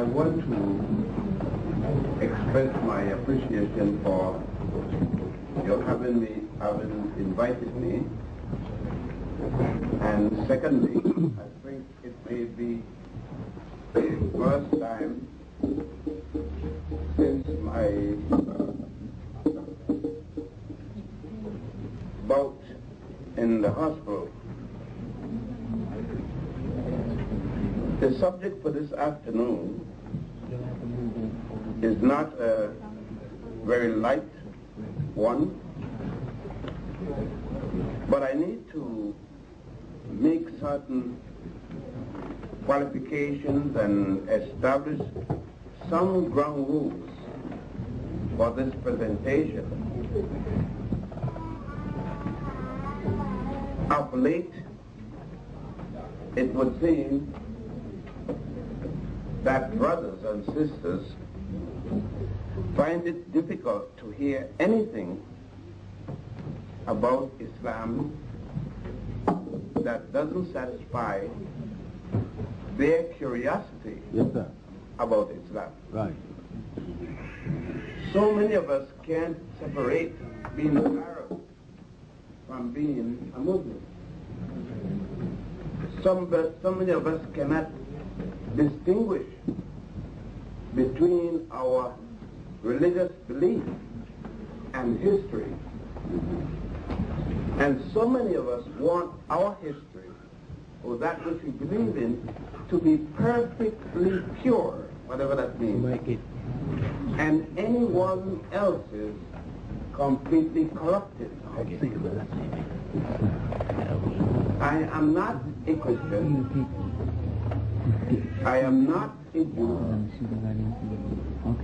I want to express my appreciation for your having invited me. And secondly, I think it may be the first time since my bout in the hospital. The subject for this afternoon is not a very light one, but I need to make certain qualifications and establish some ground rules for this presentation. Of late, it would seem that brothers and sisters find it difficult to hear anything about Islam that doesn't satisfy their curiosity about Islam. Right. So many of us can't separate being an Arab from being a Muslim. So many of us cannot distinguish between our religious belief and history. And so many of us want our history, or that which we believe in, to be perfectly pure, whatever that means. And anyone else's completely corrupted. I am not a Christian. I am not a Jew.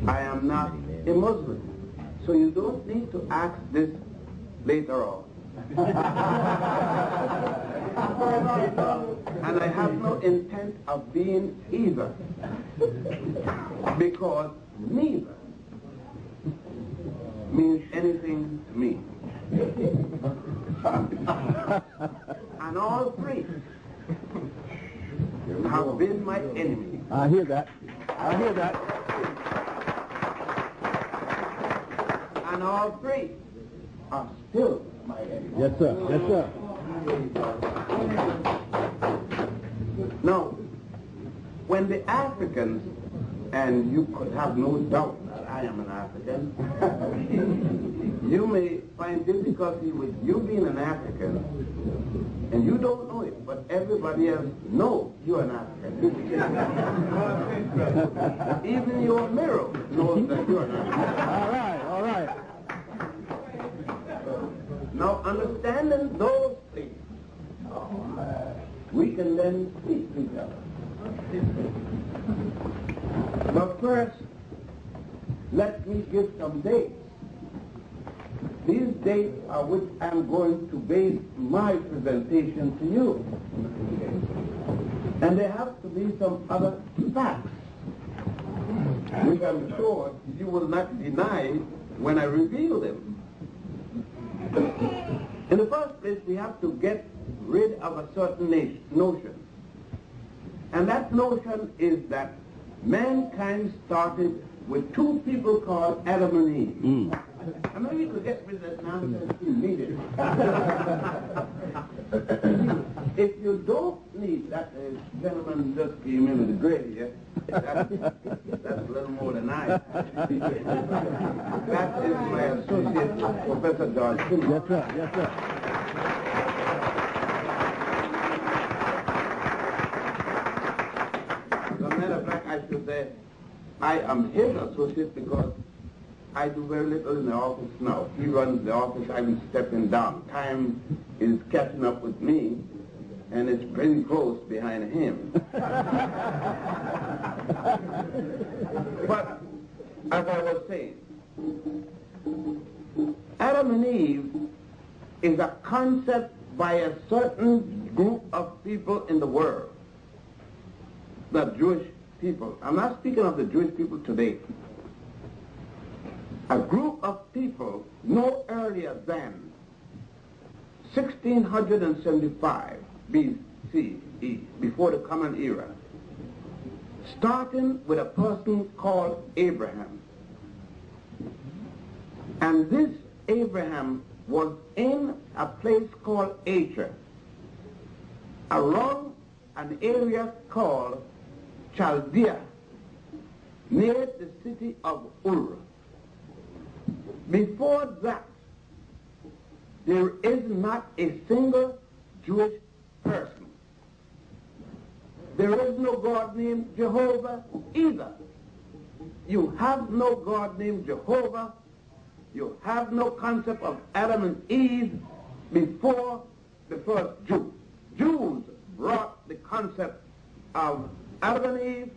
I am not a Muslim. So you don't need to ask this later on. And I have no intent of being either, because neither means anything to me. And all three have been my enemy. I hear that. I hear that. And all three are still my enemy. Yes, sir. Yes, sir. Now, when the Africans, and you could have no doubt that I am an African, you may find difficulty with you being an African, and you don't know it, but everybody else knows you're an African. Even your mirror knows that you're an African. All right, all right. Now, understanding those things, we can then speak to each other. But first, let me give some dates. These dates are which I'm going to base my presentation to you. And there have to be some other facts, which I'm sure you will not deny when I reveal them. In the first place, we have to get rid of a certain notion. And that notion is that mankind started with two people called Adam and Eve. I know you could get rid of that nonsense immediately. If you don't need that, gentleman just came in with the gray here. That's a little more than I. That is my associate, Professor George. Yes, sir. Yes, sir. As a matter of fact, I should say I am his associate because I do very little in the office now. He runs the office, I'm stepping down. Time is catching up with me, and it's pretty close behind him. But, as I was saying, Adam and Eve is a concept by a certain group of people in the world, the Jewish people. I'm not speaking of the Jewish people today. A group of people no earlier than 1675 BCE, before the Common Era, starting with a person called Abraham. And this Abraham was in a place called Acre, around an area called Chaldea, near the city of Ur. Before that, there is not a single Jewish person. There is no God named Jehovah either. You have no God named Jehovah. You have no concept of Adam and Eve before the first Jew. Jews brought the concept of Adam and Eve,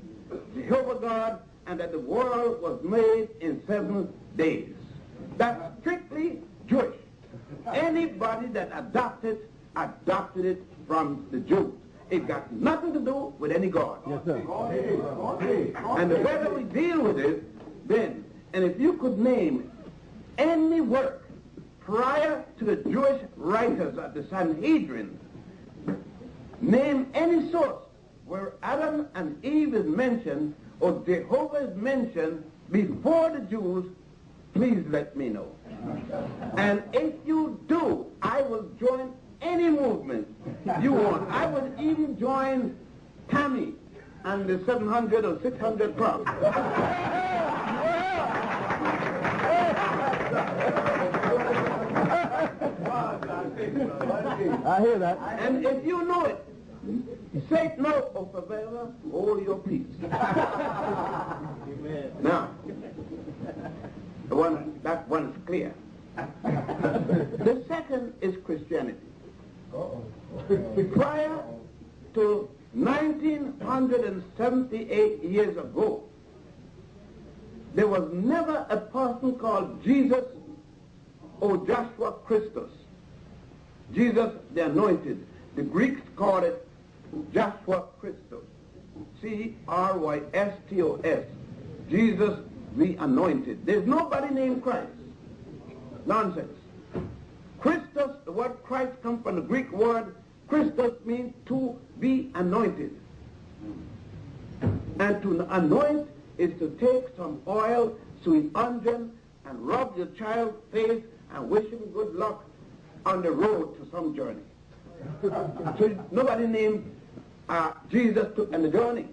Jehovah God, and that the world was made in 7 days. That's strictly Jewish. Anybody that adopted it from the Jews. It got nothing to do with any God. Yes, sir. And the better we deal with it, then, and if you could name any work prior to the Jewish writers at the Sanhedrin, name any source where Adam and Eve is mentioned or Jehovah is mentioned before the Jews, please let me know. And if you do, I will join any movement you want. I would even join Tammy and the 700 or 600 Club. I hear that. And if you know it, say no, O favela, hold your peace. Now, that one is clear. The second is Christianity. Prior to 1978 years ago, there was never a person called Jesus or Joshua Christus. Jesus the Anointed. The Greeks called it Joshua Christus. C-R-Y-S-T-O-S. Jesus the Anointed. There's nobody named Christ. Nonsense. Christus, the word Christ comes from the Greek word Christus, means to be anointed. And to anoint is to take some oil, sweet unguent, and rub your child's face and wish him good luck on the road to some journey. So nobody named Jesus took on the journey.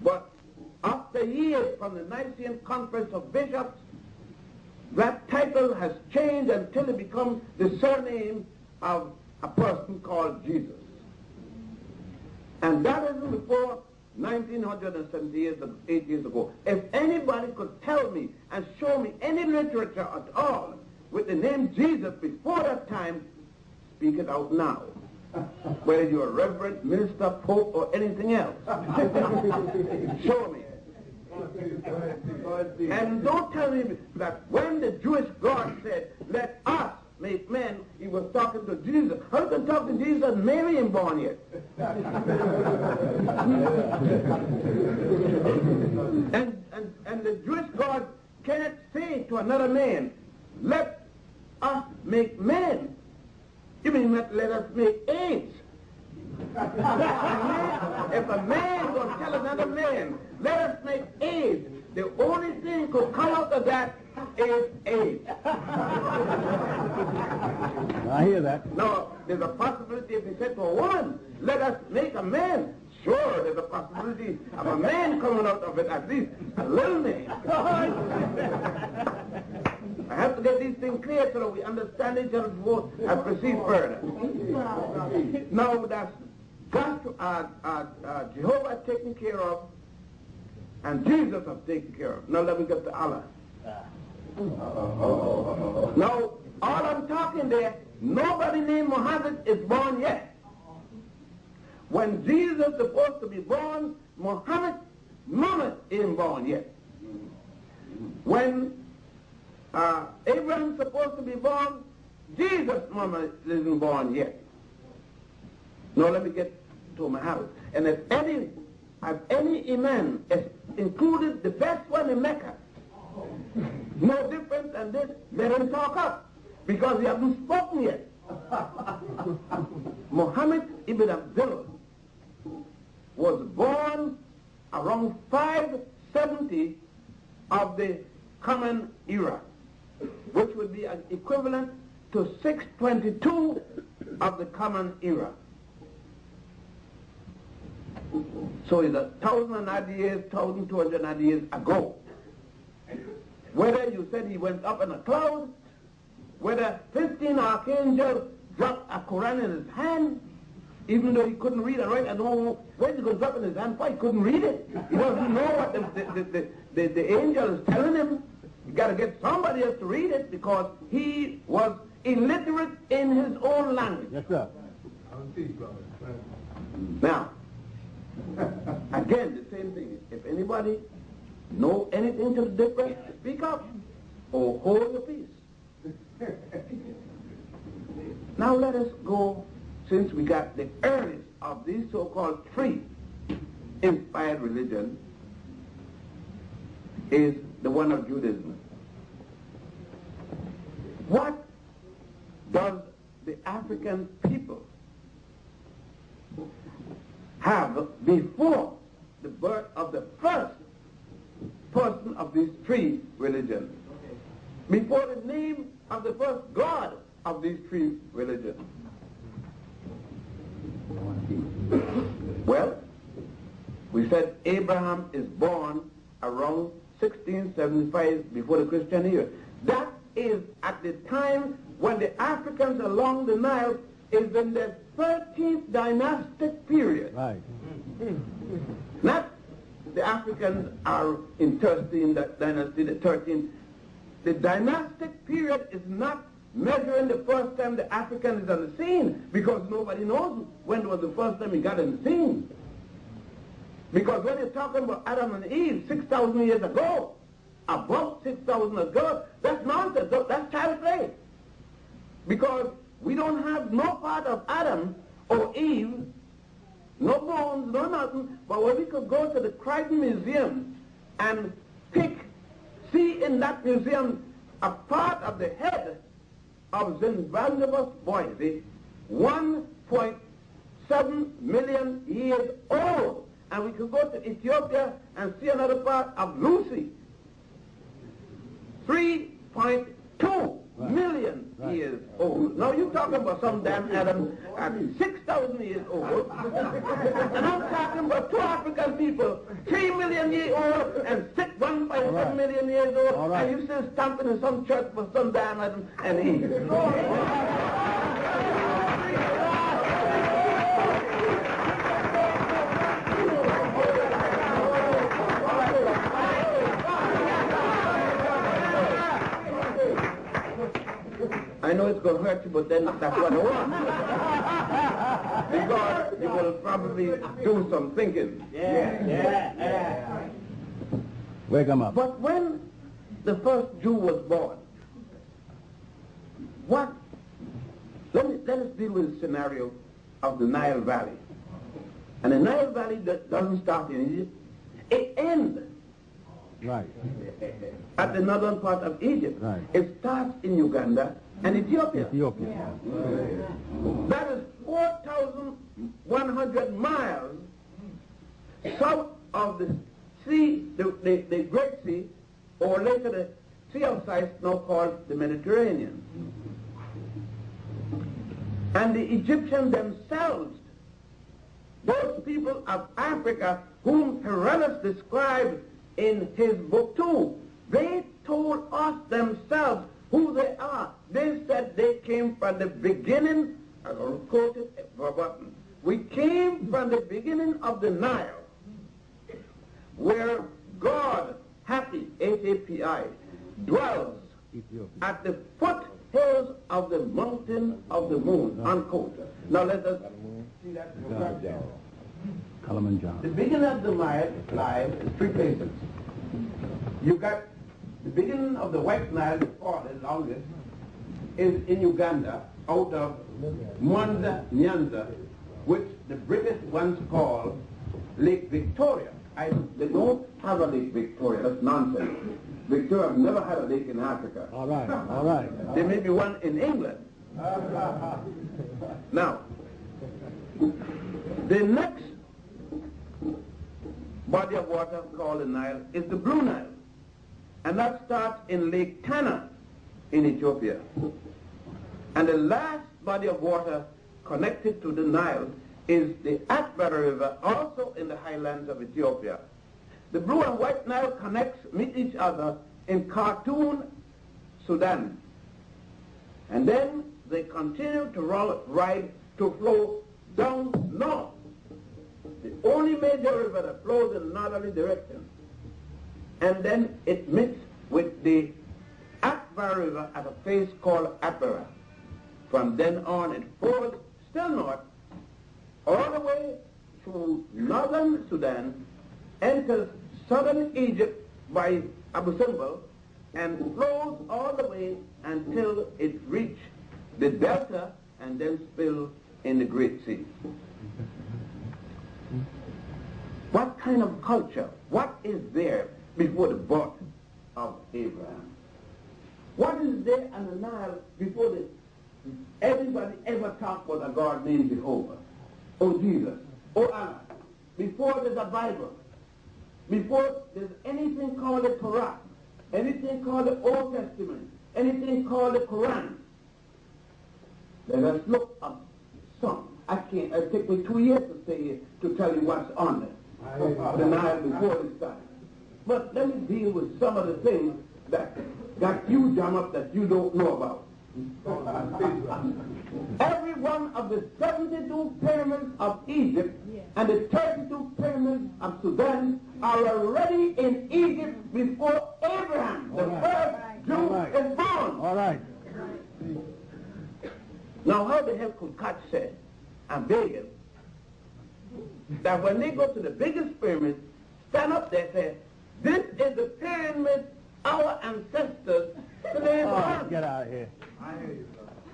But after years from the Nicene Conference of Bishops, that title has changed until it becomes the surname of a person called Jesus. And that isn't before 1978 years ago. If anybody could tell me and show me any literature at all with the name Jesus before that time, speak it out now. Whether you're a reverend, minister, pope, or anything else. Show me. And don't tell me that when the Jewish God said, let us make men, he was talking to Jesus. How can talk to Jesus and Mary ain't born yet? and the Jewish God can't say to another man, let us make men. You mean let us make AIDS? If a man gonna tell another man, let us make AIDS, the only thing could come out of that is AIDS. I hear that. Now, there's a possibility if he said to a woman, let us make a man. Sure, there's a possibility of a man coming out of it, at least a little man. I have to get these things clear so that we understand each other before I proceed further. Now, that's Jehovah taken care of, and Jesus has taken care of. Now let me get to Allah. Now, all I'm talking there, nobody named Muhammad is born yet. When Jesus is supposed to be born, Muhammad isn't born yet. When Abraham's supposed to be born, Jesus' mama isn't born yet. Now let me get to Muhammad. And if any imam is included, the best one in Mecca, no different than this, let him talk up, because he hasn't spoken yet. Muhammad ibn Abdullah was born around 570 of the Common Era, which would be equivalent to 622 of the Common Era. So it's 1,000 and odd years, 1,200 and odd years ago. Whether you said he went up in a cloud, whether 15 archangels dropped a Quran in his hand, even though he couldn't read and write, I don't know where he could drop in his hand, why he couldn't read it. He doesn't know what the angel is telling him. You got to get somebody else to read it because he was illiterate in his own language. Yes, sir. Now, again, the same thing. If anybody know anything to the difference, speak up or hold your peace. Now let us go, since we got the earliest of these so-called three inspired religions, is the one of Judaism. What does the African people have before the birth of the first person of these three religions? Before the name of the first God of these three religions? Well, we said Abraham is born around 1675 before the Christian era. That is at the time when the Africans along the Nile is in their 13th dynastic period. Right. Not the Africans are in 13th dynasty, the 13th. The dynastic period is not measuring the first time the African is on the scene, because nobody knows when was the first time he got on the scene. Because when you're talking about Adam and Eve 6,000 years ago, about 6,000 ago, that's nonsense. That's child play. Because we don't have no part of Adam or Eve, no bones, no nothing, but when we could go to the Crichton Museum and see in that museum a part of the head of Zimbabwe's boy, 1.7 million years old. And we could go to Ethiopia and see another part of Lucy, 3.2 million years old. Now you're talking about some damn Adam at 6,000 years old. And I'm talking about two African people, 3 million years old and 1.7 million years old. And you still stamping in some church for some damn Adam and Eve. I know it's going to hurt you, but then that's what I want. Because you will probably do some thinking. Yeah. Wake them up. But when the first Jew was born, let us deal with the scenario of the Nile Valley. And the Nile Valley doesn't start in Egypt. It ends at the northern part of Egypt. Right. It starts in Uganda and Ethiopia. That is 4,100 miles south of the sea, the Great Sea, or later the Sea of Sight, now called the Mediterranean. And the Egyptians themselves, those people of Africa whom Herodotus described in his book 2, they told us themselves who they are. They said they came from the beginning, I'm going to quote it verbatim, we came from the beginning of the Nile, where God, Happy, H-A-P-I, dwells at the foothills of the mountain of the moon, unquote. Now let us see that. The beginning of the Nile lies in three places. You got the beginning of the White Nile, the longest, is in Uganda, out of Mwanza, Nyanza, which the British once called Lake Victoria. They don't have a Lake Victoria. That's nonsense. Victoria have never had a lake in Africa. All right. There may be one in England. Now, the next body of water called the Nile is the Blue Nile. And that starts in Lake Tana in Ethiopia. And the last body of water connected to the Nile is the Atbara River, also in the highlands of Ethiopia. The Blue and White Nile meet each other in Khartoum, Sudan. And then they continue to ride to flow down north. The only major river that flows in northerly direction. And then it meets with the Atbara River at a place called Atbara. From then on, it flows still north, all the way through northern Sudan, enters southern Egypt by Abu Simbel, and flows all the way until it reaches the delta and then spills in the Great Sea. What kind of culture, what is there before the birth of Abraham? What is there on the Nile before everybody ever talked about a God named Jehovah, or Jesus, or Allah, before there's a Bible, before there's anything called the Torah, anything called the Old Testament, anything called the Quran? Let us look up some. It'll take me 2 years to stay here to tell you what's on it. The Nile before this time. But let me deal with some of the things that got you jammed up that you don't know about. Every one of the 72 pyramids of Egypt and the 32 pyramids of Sudan are already in Egypt before Abraham, the first Jew, is born. All right. Now, how the hell could God say, and Begin, that when they go to the biggest pyramid, stand up there and say, this is the pyramid our ancestors today born. Get out of here.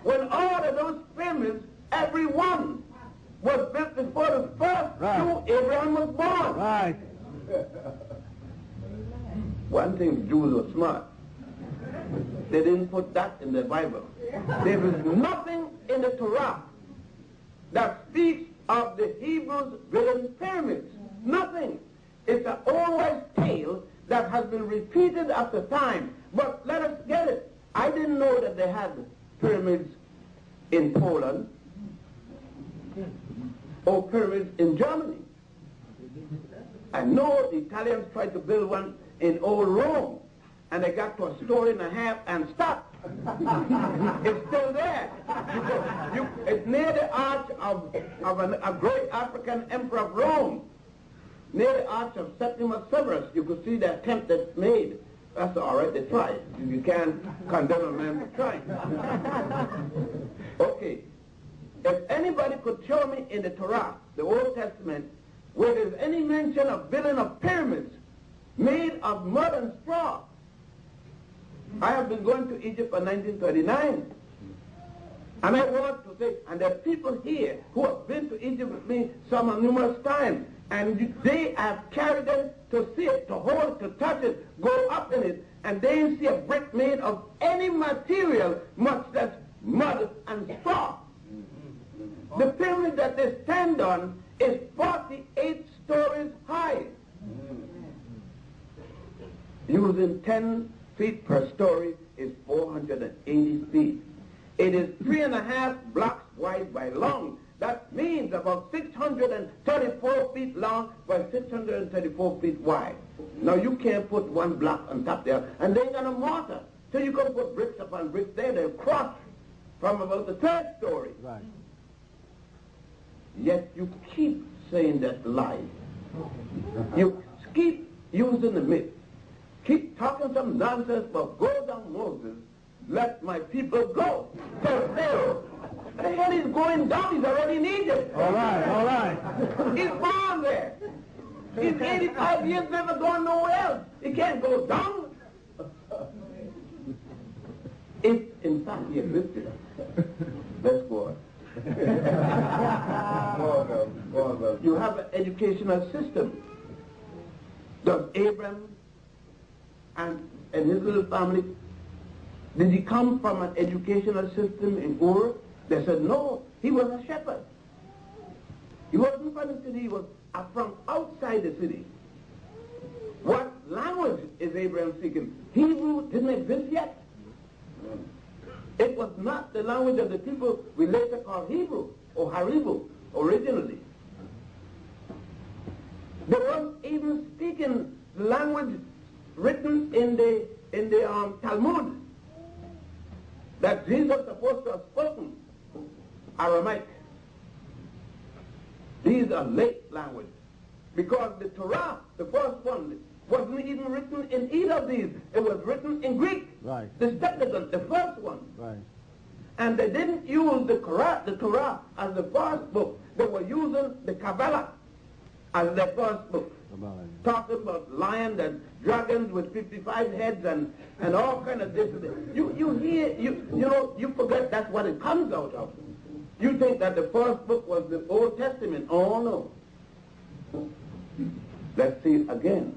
When all of those pyramids, every one, was built before the first Jew, Abraham, was born. Right. One thing, Jews were smart. They didn't put that in the Bible. There is nothing in the Torah that speaks of the Hebrews building pyramids. Nothing. It's an old tale that has been repeated after time. But let us get it. I didn't know that they had pyramids in Poland or pyramids in Germany. I know the Italians tried to build one in old Rome, and they got to a story and a half and stopped. It's still there. It's near the arch of a great African emperor of Rome. Near the arch of Septimus Severus, you could see the attempt that's made. That's all right, they tried. You can't condemn a man for trying. Okay. If anybody could show me in the Torah, the Old Testament, where there's any mention of building of pyramids made of mud and straw. I have been going to Egypt in 1939. And I want to say, and there are people here who have been to Egypt with me some numerous times, and they have carried them to see it, to hold, to touch it, go up in it, and they see a brick made of any material, much less mud and straw. The pyramid that they stand on is 48 stories high, using 10 feet per story is 480 feet. It is 3.5 blocks wide by long. That means about 634 feet long by 634 feet wide. Now you can't put one block on top there, and they ain't got a mortar. So you can put bricks upon bricks there, they'll cross from about the 3rd story. Right. Yet you keep saying that's lie. You keep using the myth. Keep talking some nonsense about go down Moses, let my people go. Tell Pharaoh. What the hell is going down? He's already in Egypt. All right, all right. He's born there. He's 85 years, never going nowhere else. He can't go down. If, in fact, he existed. Let's go on. You have an educational system. Does Abraham and his little family, did he come from an educational system in Ur? They said no, he was a shepherd. He wasn't from the city, he was from outside the city. What language is Abraham speaking? Hebrew didn't exist yet. It was not the language of the people we later call Hebrew or Haribu originally. They weren't even speaking the language written in the Talmud that Jesus was supposed to have spoken, Aramaic. These are late language, because the Torah, the first one, wasn't even written in either of these. It was written in Greek. Right. The Septuagint, the first one. Right. And they didn't use the Torah as the first book. They were using the Kabbalah as their first book. Talking about lions and dragons with 55 heads and all kind of this. You hear, you forget that's what it comes out of. You think that the first book was the Old Testament. Oh, no. Let's see again.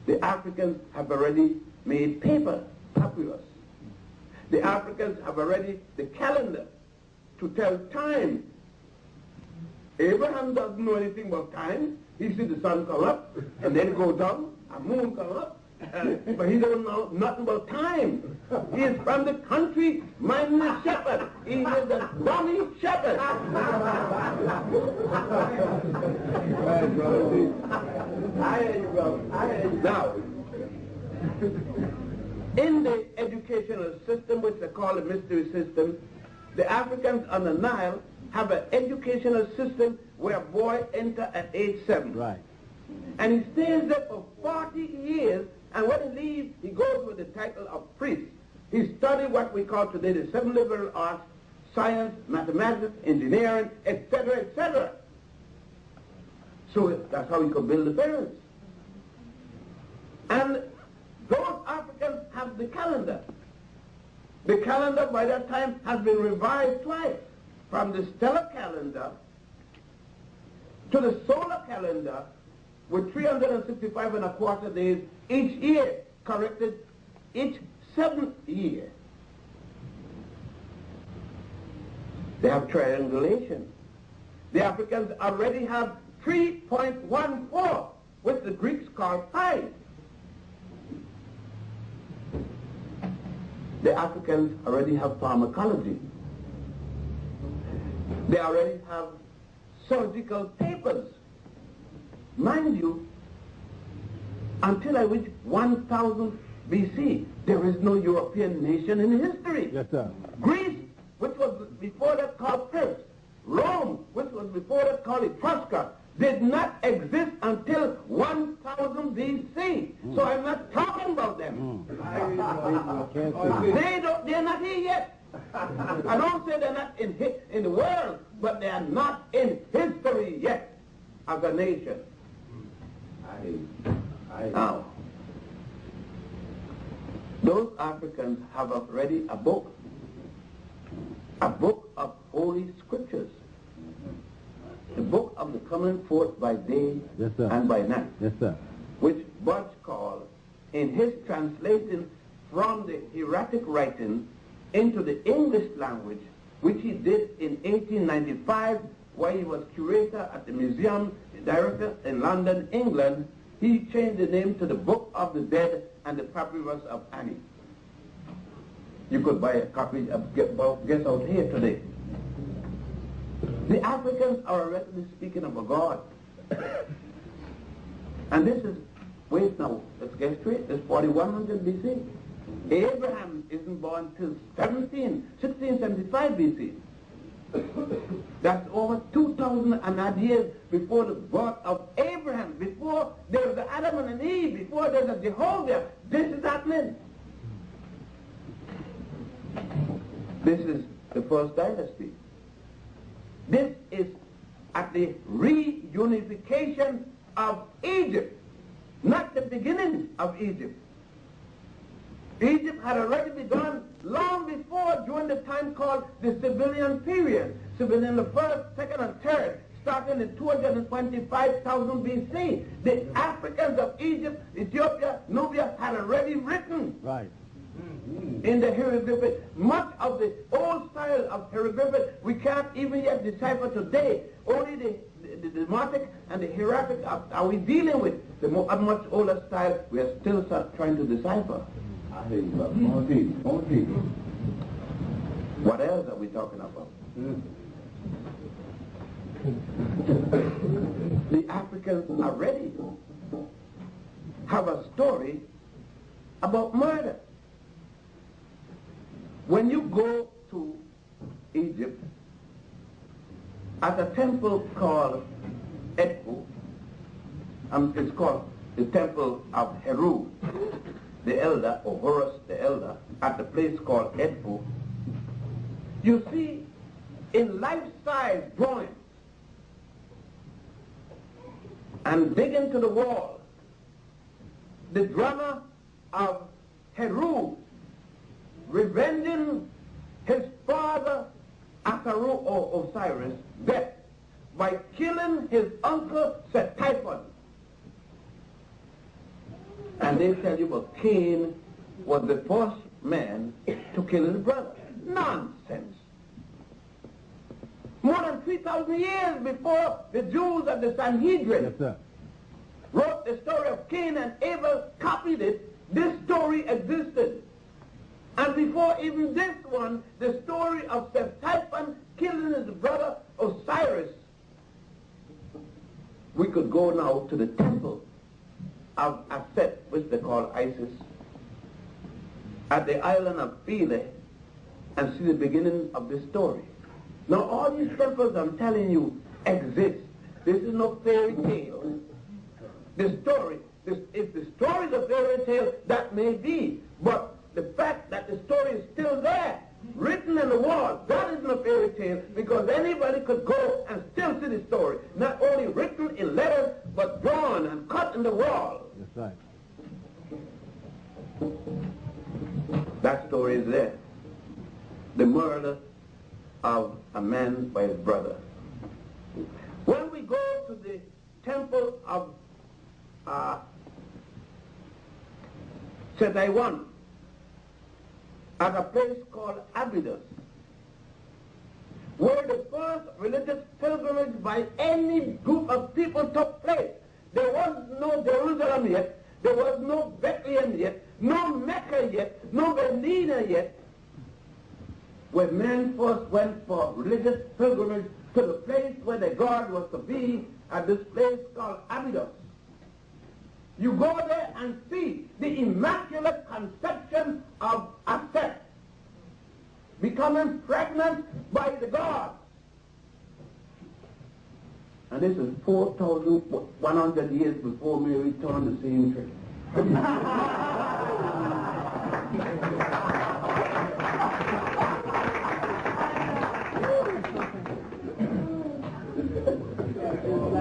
The Africans have already made paper, papyrus. The Africans have already the calendar to tell time. Abraham doesn't know anything about time. He sees the sun come up and then go down, a moon come up, but he don't know nothing about time. He is from the country, minding a shepherd. He is a dummy shepherd. Right, brother. I hear you, brother. I hear you. Now, in the educational system, which they call a mystery system, the Africans on the Nile have an educational system where a boy enters at age 7. Right. And he stays there for 40 years, and when he leaves, he goes with the title of priest. He studied what we call today the 7 liberal arts, science, mathematics, engineering, etc., etc. So that's how he could build the parents. And those Africans have the calendar. The calendar by that time has been revised twice, from the stellar calendar to the solar calendar, with 365 and a quarter days each year, corrected each 7th year. They have triangulation. The Africans already have 3.14, which the Greeks call pi. The Africans already have pharmacology. They already have surgical papers. Mind you, until I reach 1000 BC, there is no European nation in history. Yes, sir. Greece, which was before that called Persia, Rome, which was before that called Etrusca, did not exist until 1000 BC. So I'm not talking about them. They're not here yet. I don't say they're not in the world, but they are not in history yet as a nation. Now, those Africans have already a book of holy scriptures, the book of the coming forth by day and by night, which Budge called, in his translation from the hieratic writing into the English language, which he did in 1895, while he was curator at the museum director in London, England. He changed the name to the Book of the Dead and the Papyrus of Annie. You could buy a copy of Guess Out here today. The Africans are already speaking of a God. And this is, wait now, let's get straight, it's 4100 BC. Abraham isn't born till 1675 BC. That's over 2,000 and odd years before the birth of Abraham, before there was Adam and Eve, before there was Jehovah. This is happening. This is the first dynasty. This is at the reunification of Egypt, not the beginning of Egypt. Egypt had already begun long before, during the time called the Civilian period. Civilian, the first, second, and third, starting in 225,000 BC. The Africans of Egypt, Ethiopia, Nubia had already written. Right. In the hieroglyphic. Much of the old style of hieroglyphic we can't even yet decipher today. Only the Demotic and the Hierarchic are we dealing with? The much older style we are still trying to decipher. I hear you, brother. On deep, on deep. What else are we talking about? The Africans already have a story about murder. When you go to Egypt, at a temple called Edfu, it's called the Temple of Heru, the elder, or Horus the elder, at the place called Edfu, you see in life-size drawings and dig into the wall the drama of Heru revenging his father Akaru or Osiris' death by killing his uncle Set-Typhon. And they tell you that Cain was the first man to kill his brother. Nonsense. More than 3,000 years before the Jews of the Sanhedrin wrote the story of Cain and Abel, copied it, this story existed. And before even this one, the story of Set-Typhon killing his brother Osiris. We could go now to the temple of Aset, which they call Isis, at the island of Philae, and see the beginning of this story. Now all these temples I'm telling you exist. This is no fairy tale. The story, if the story is a fairy tale, that may be, but the fact that the story is still there, written in the wall, that isn't a fairy tale, because anybody could go and still see the story. Not only written in letters, but drawn and cut in the wall. That's right. That story is there. The murder of a man by his brother. When we go to the temple of Set-Typhon, at a place called Abydos, where the first religious pilgrimage by any group of people took place. There was no Jerusalem yet, there was no Bethlehem yet, no Mecca yet, no Medina yet. When men first went for religious pilgrimage to the place where the God was to be, at this place called Abydos. You go there and see the immaculate conception of Aset becoming pregnant by the gods. And this is 4,100 years before Mary turned the same trick.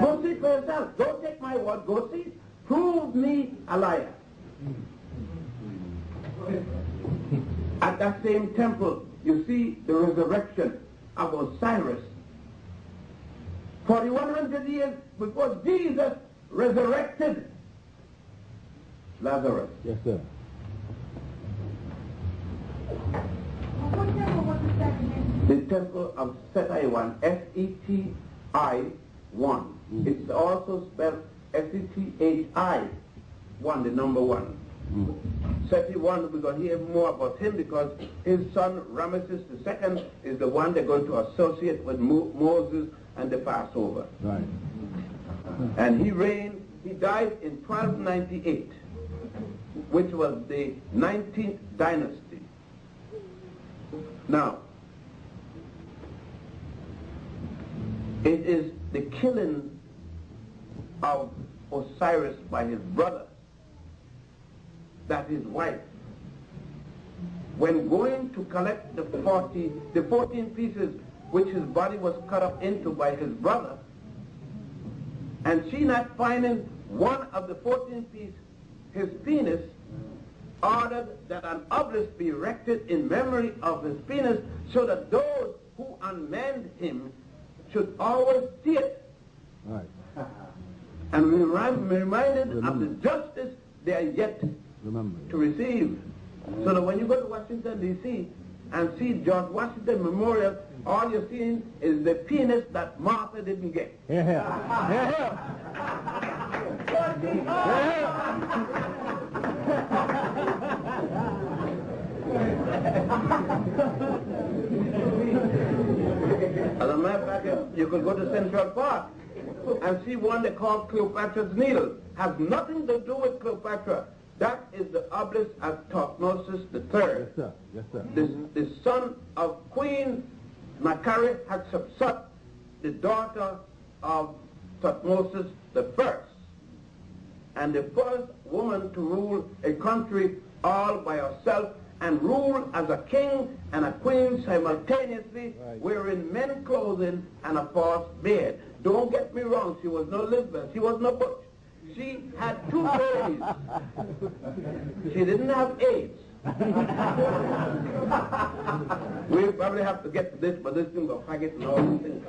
Go see for yourself. Don't take my word. Go see. Prove me a liar. At that same temple, you see the resurrection of Osiris. 4,100 years before Jesus resurrected Lazarus. Yes, sir. What temple was the second? The temple of Set-Typhon, S-E-T-I-1. It's also spelled S-E-T-H-I, 1, the number 1. Set-Typhon, we're going to hear more about him because his son Ramesses II is the one they're going to associate with Moses and the Passover. Right. And he reigned, he died in 1298, which was the 19th dynasty. Now, it is the killing of Osiris by his brother that his wife, when going to collect the 14 pieces which his body was cut up into by his brother, and she not finding one of the 14 pieces, his penis, ordered that an obelisk be erected in memory of his penis so that those who unmanned him should always see it. Right. And we are reminded of the justice they are yet to receive. So that when you go to Washington, D.C., and see George Washington Memorial, all you're seeing is the penis that Martha didn't get. Here, here. Here, here. As a matter of fact, you could go to Central Park and see one they call Cleopatra's Needle. Has nothing to do with Cleopatra. That is the obelisk of Thutmose III. Yes, sir. Yes, sir. The son of Queen Makari Hatshepsut, the daughter of Thutmose I, and the first woman to rule a country all by herself and rule as a king and a queen simultaneously, wearing men's clothing and a false beard. Don't get me wrong, she was no Elizabeth, she was no Butch. She had 2 babies. She didn't have AIDS. We probably have to get to this, but this thing will faggot and all these things.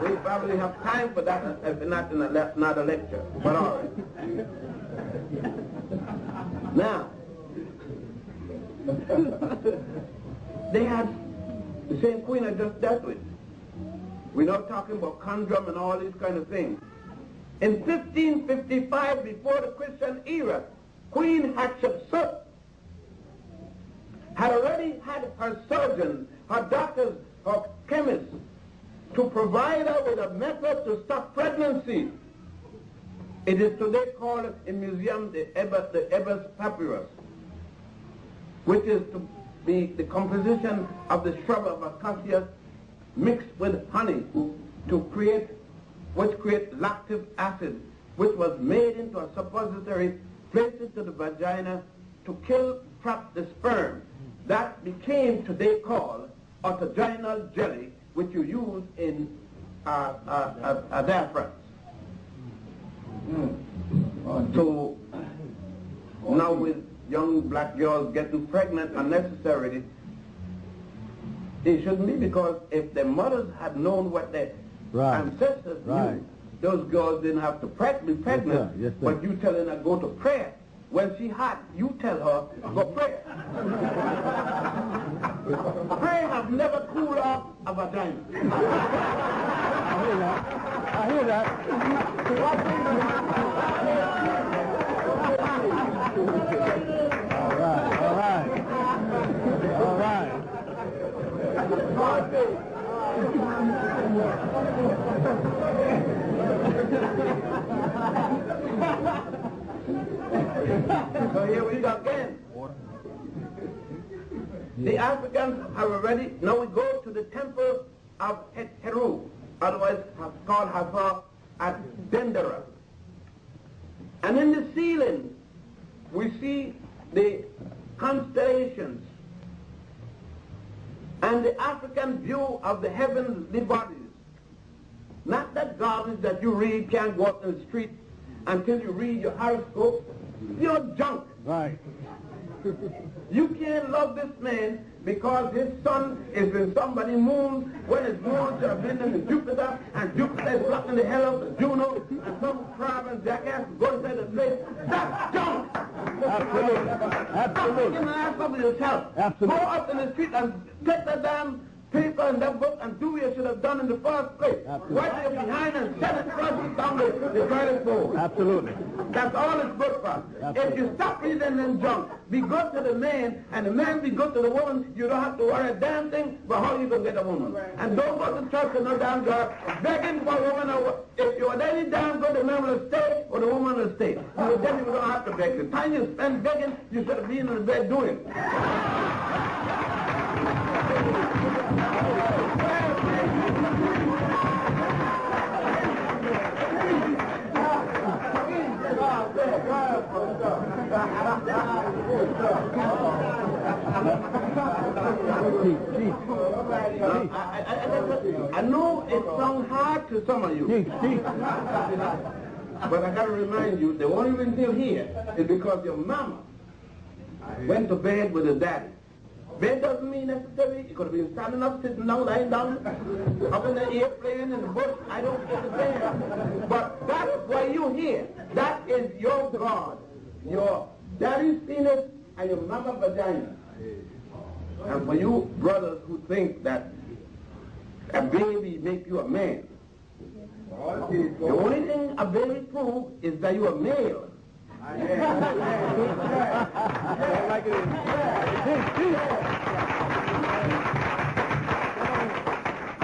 We probably have time for that, if not in another lecture. But all right. Now, they had the same queen I just dealt with. We're not talking about condom and all these kind of things. In 1555, before the Christian era, Queen Hatshepsut had already had her surgeons, her doctors, her chemists to provide her with a method to stop pregnancy. It is today called in museum the Ebers Papyrus, which is to be the composition of the shrub of acacia mixed with honey to create lactic acid, which was made into a suppository, placed into the vagina to trap the sperm. That became today called autogenal jelly, which you use in diaphragms. So now with young black girls getting pregnant unnecessarily, they shouldn't be, because if their mothers had known what their ancestors knew, those girls didn't have to be pregnant. Yes, sir. Yes, sir. But you telling her go to prayer. When she hot, you tell her go pray. Prayer have never cooled off a vagina. I hear that. All right. So here we go again. The Africans have already, now we go to the temple of Heru, otherwise called Hathor at Dendera. And in the ceiling, we see the constellations and the African view of the heavenly bodies. Not that garbage that you read, can't go out in the street until you read your horoscope. You're junk. Right. You can't love this man because his sun is in somebody's moon, when his moon should have been in Jupiter, and Jupiter is blocking the hell out of Juno, and some crab and jackass go inside the place. That's junk! Absolutely. Stop making an ass of yourself. Absolutely. Go out in the street and take that damn paper and that book and do what you should have done in the first place. Absolutely. Wipe it behind and set it crosses down the toilet bowl. Absolutely. That's all it's good for. If you stop reading them junk, be good to the man, and the man be good to the woman, you don't have to worry a damn thing about how you can get a woman. And don't go to church with no damn girl begging for a woman. If you're any damn good, the man will stay or the woman will stay. You will definitely don't have to beg. The time you spend begging, you should be in the bed doing it. I know it sounds hard to some of you, but I got to remind you, the only reason you're here is because your mama went to bed with her daddy. Bed doesn't mean necessarily it could have been standing up, sitting down, lying down, up in the airplane, in the bush. I don't get the bed. But that's why you're here. That is your God. Your daddy's penis and your mama's vagina. And for you brothers who think that a baby make you a man, the only thing a baby proves is that you are male.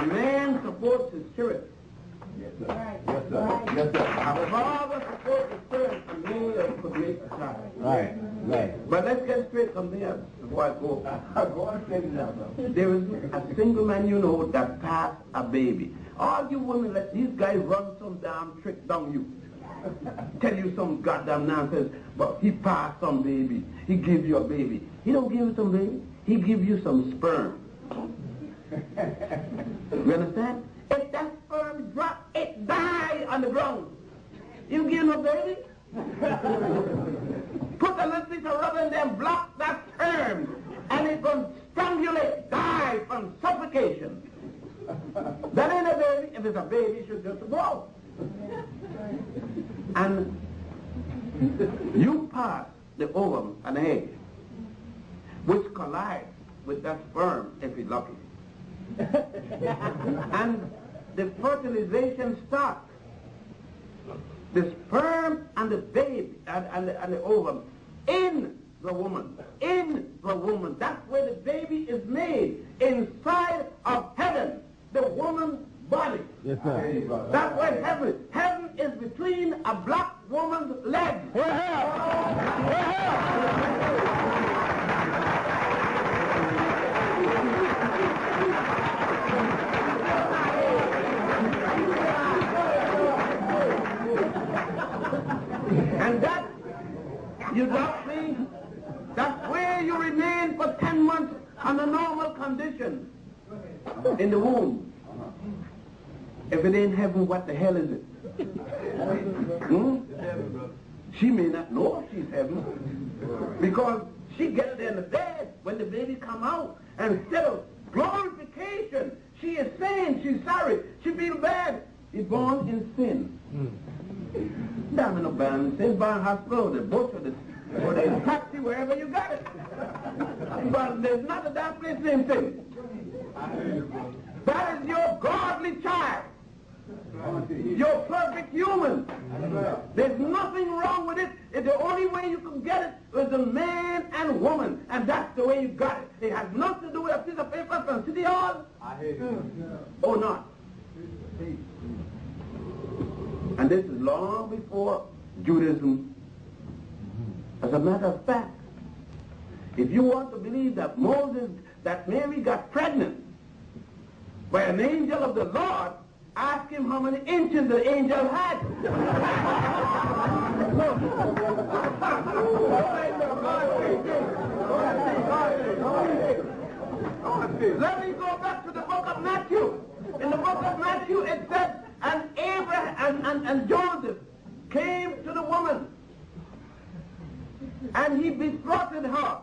Man supports his spirit. Yes, sir. Yes, sir. Yes, sir. A father supports his spirit, a male could make a child. Right. Right. But let's get straight from there before I go. Go on, straight it out, though. There is a single man you know that passed a baby. All you women, let these guys run some damn trick down you. Tell you some goddamn nonsense, but he passed some baby. He gives you a baby. He don't give you some baby. He gives you some sperm. You understand? If that sperm drop, it die on the ground. You give no baby? Put a little piece of rubber in there and block that sperm, and it will strangulate, die from suffocation. That ain't a baby. If it's a baby, it should just grow. And you pass the ovum and egg, which collides with that sperm if it's lucky. And the fertilization starts. The sperm and the baby and the ovum in the woman. In the woman. That's where the baby is made. Inside of heaven. The woman's body. Yes, sir. That's where heaven is. Heaven is between a black woman's legs. And that, you got me? That's where you remain for 10 months under normal conditions in the womb. If it ain't heaven, what the hell is it? She may not know if she's heaven because she gets there in the bed when the baby come out, and instead of glorification, she is saying she's sorry. She feels bad. He's born in sin. Damn, no bad in sin. Born hospital, the butcher, or the taxi, wherever you got it. But there's not a damn place named sin. That is your godly child. You're perfect human. There's nothing wrong with it. It's the only way you can get it is a man and woman, and that's the way you got it. It has nothing to do with a piece of paper from City Hall. Or not. And this is long before Judaism. As a matter of fact, if you want to believe that Mary got pregnant by an angel of the Lord, ask him how many inches the angel had. Let me go back to the book of Matthew. In the book of Matthew it says, and Abraham and Joseph came to the woman, and he betrothed her.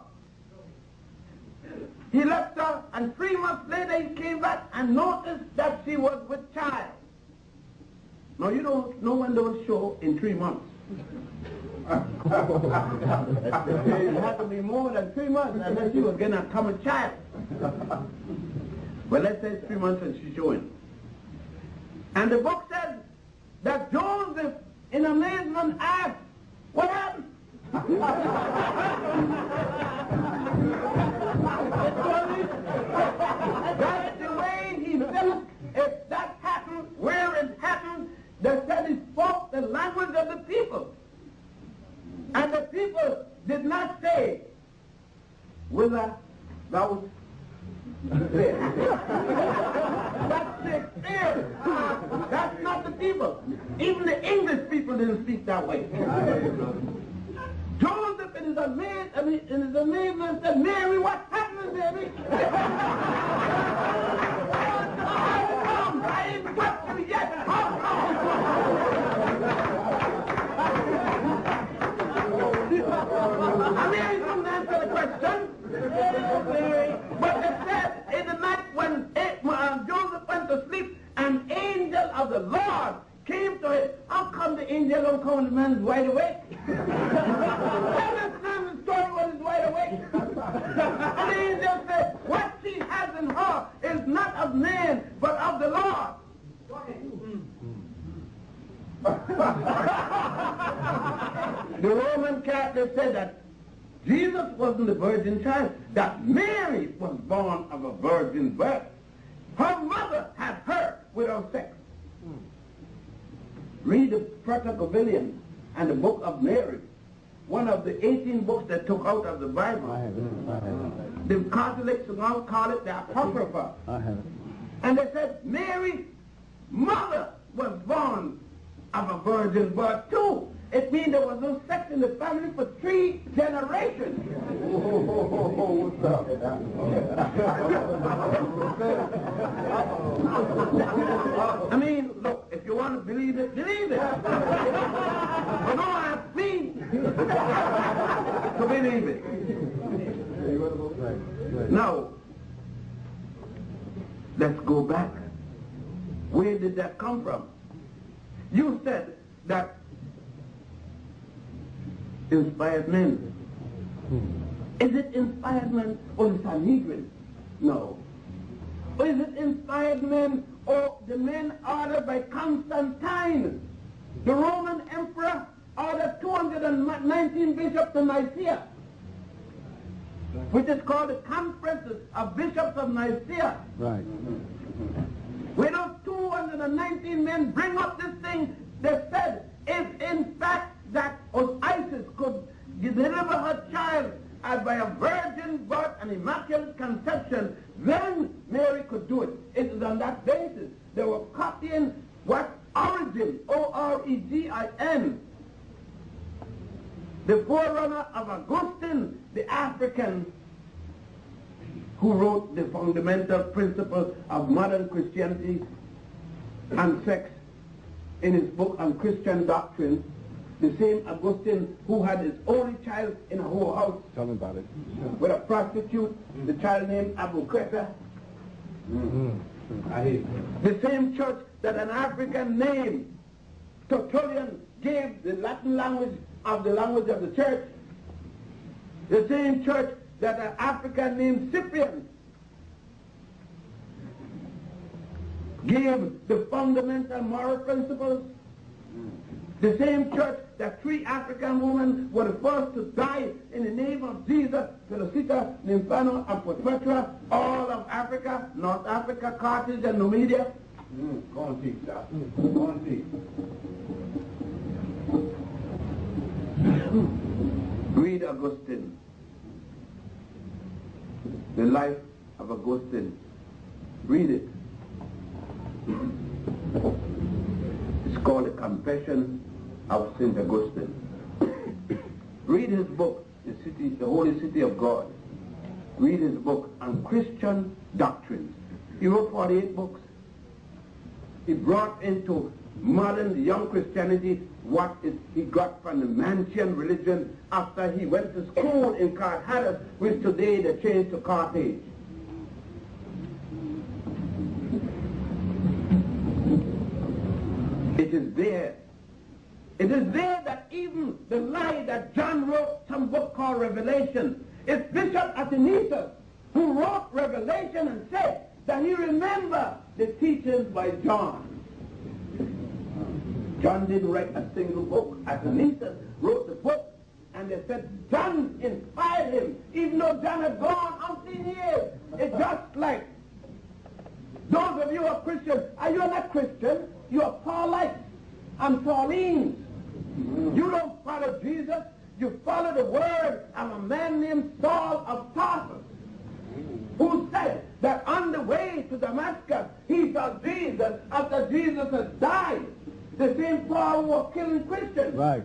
He left her, and 3 months later he came back and noticed that she was with child. Now you don't, no one don't show in 3 months. It had to be more than 3 months unless she was going to come a child. But let's say it's 3 months and she's showing. And the book says that Joseph, in amazement, asked, what happened? That's the way he felt. If that happened, where it happened, they said he spoke the language of the people. And the people did not say, whither thou that's Shakespeare. That's not the people. Even the English people didn't speak that way. Joseph in his amazement said, Mary, what's happening, baby? I ain't got you yet. Mary couldn't answer the question. But it said in the night when Joseph went to sleep, an angel of the Lord came to him. How come the angel don't come when the man's wide awake? Tell this man the story when he's wide awake. And the angel said, is not of man, but of the Lord. Go ahead. The Roman Catholic said that Jesus wasn't the virgin child, that Mary was born of a virgin birth. Her mother had her without sex. Read the Prophet of William and the Book of Mary, one of the 18 books they took out of the Bible. I have it. The Catholics now call it the Apocrypha. I have it. And they said Mary's mother was born of a virgin birth too. It means there was no sex in the family for 3 generations. What's up? I mean, look, if you want to believe it, believe it. But don't ask me to believe it. Now, let's go back. Where did that come from? You said that inspired men. Is it inspired men or the Sanhedrin? No. Or is it inspired men or the men ordered by Constantine? The Roman emperor ordered 219 bishops to Nicaea, which is called the Conference of Bishops of Nicaea. Right. When those 219 men bring up this thing, they said, if in fact that Isis could deliver her child by a virgin birth and immaculate conception, then Mary could do it. It is on that basis they were copying what Origen, O-R-E-G-I-N, the forerunner of Augustine, the African, who wrote the fundamental principle of modern Christianity and sex in his book on Christian doctrine. The same Augustine who had his only child in a whole house. Tell me about it. With a prostitute, the child named Abu Quetta. I hear. The same church that an African named Tertullian gave the Latin language of the church. The same church that an African named Cyprian gave the fundamental moral principles. The same church that 3 African women were the first to die in the name of Jesus, Felicita, Nymphano, and Perpetua, all of Africa, North Africa, Carthage, and Numidia. Go on, teach, Doc. Go on, teach. Read Augustine. The life of Augustine. Read it. It's called The Confession of St. Augustine. Read his book, The Holy City of God. Read his book on Christian doctrines. He wrote 48 books. He brought into modern young Christianity what he got from the Mantian religion after he went to school in Carthage, which today they changed to Carthage. It is there. It is there that even the lie that John wrote some book called Revelation. It's Bishop Athanasius who wrote Revelation and said that he remembered the teachings by John. John didn't write a single book. Athanasius wrote the book, and they said John inspired him, even though John had gone umpteen years. It's just like those of you who are Christians. Are you not Christian? You are Paulites and Paulines. You don't follow Jesus. You follow the word of a man named Saul of Tarsus, who said that on the way to Damascus, he saw Jesus after Jesus had died. The same Paul who was killing Christians. Right.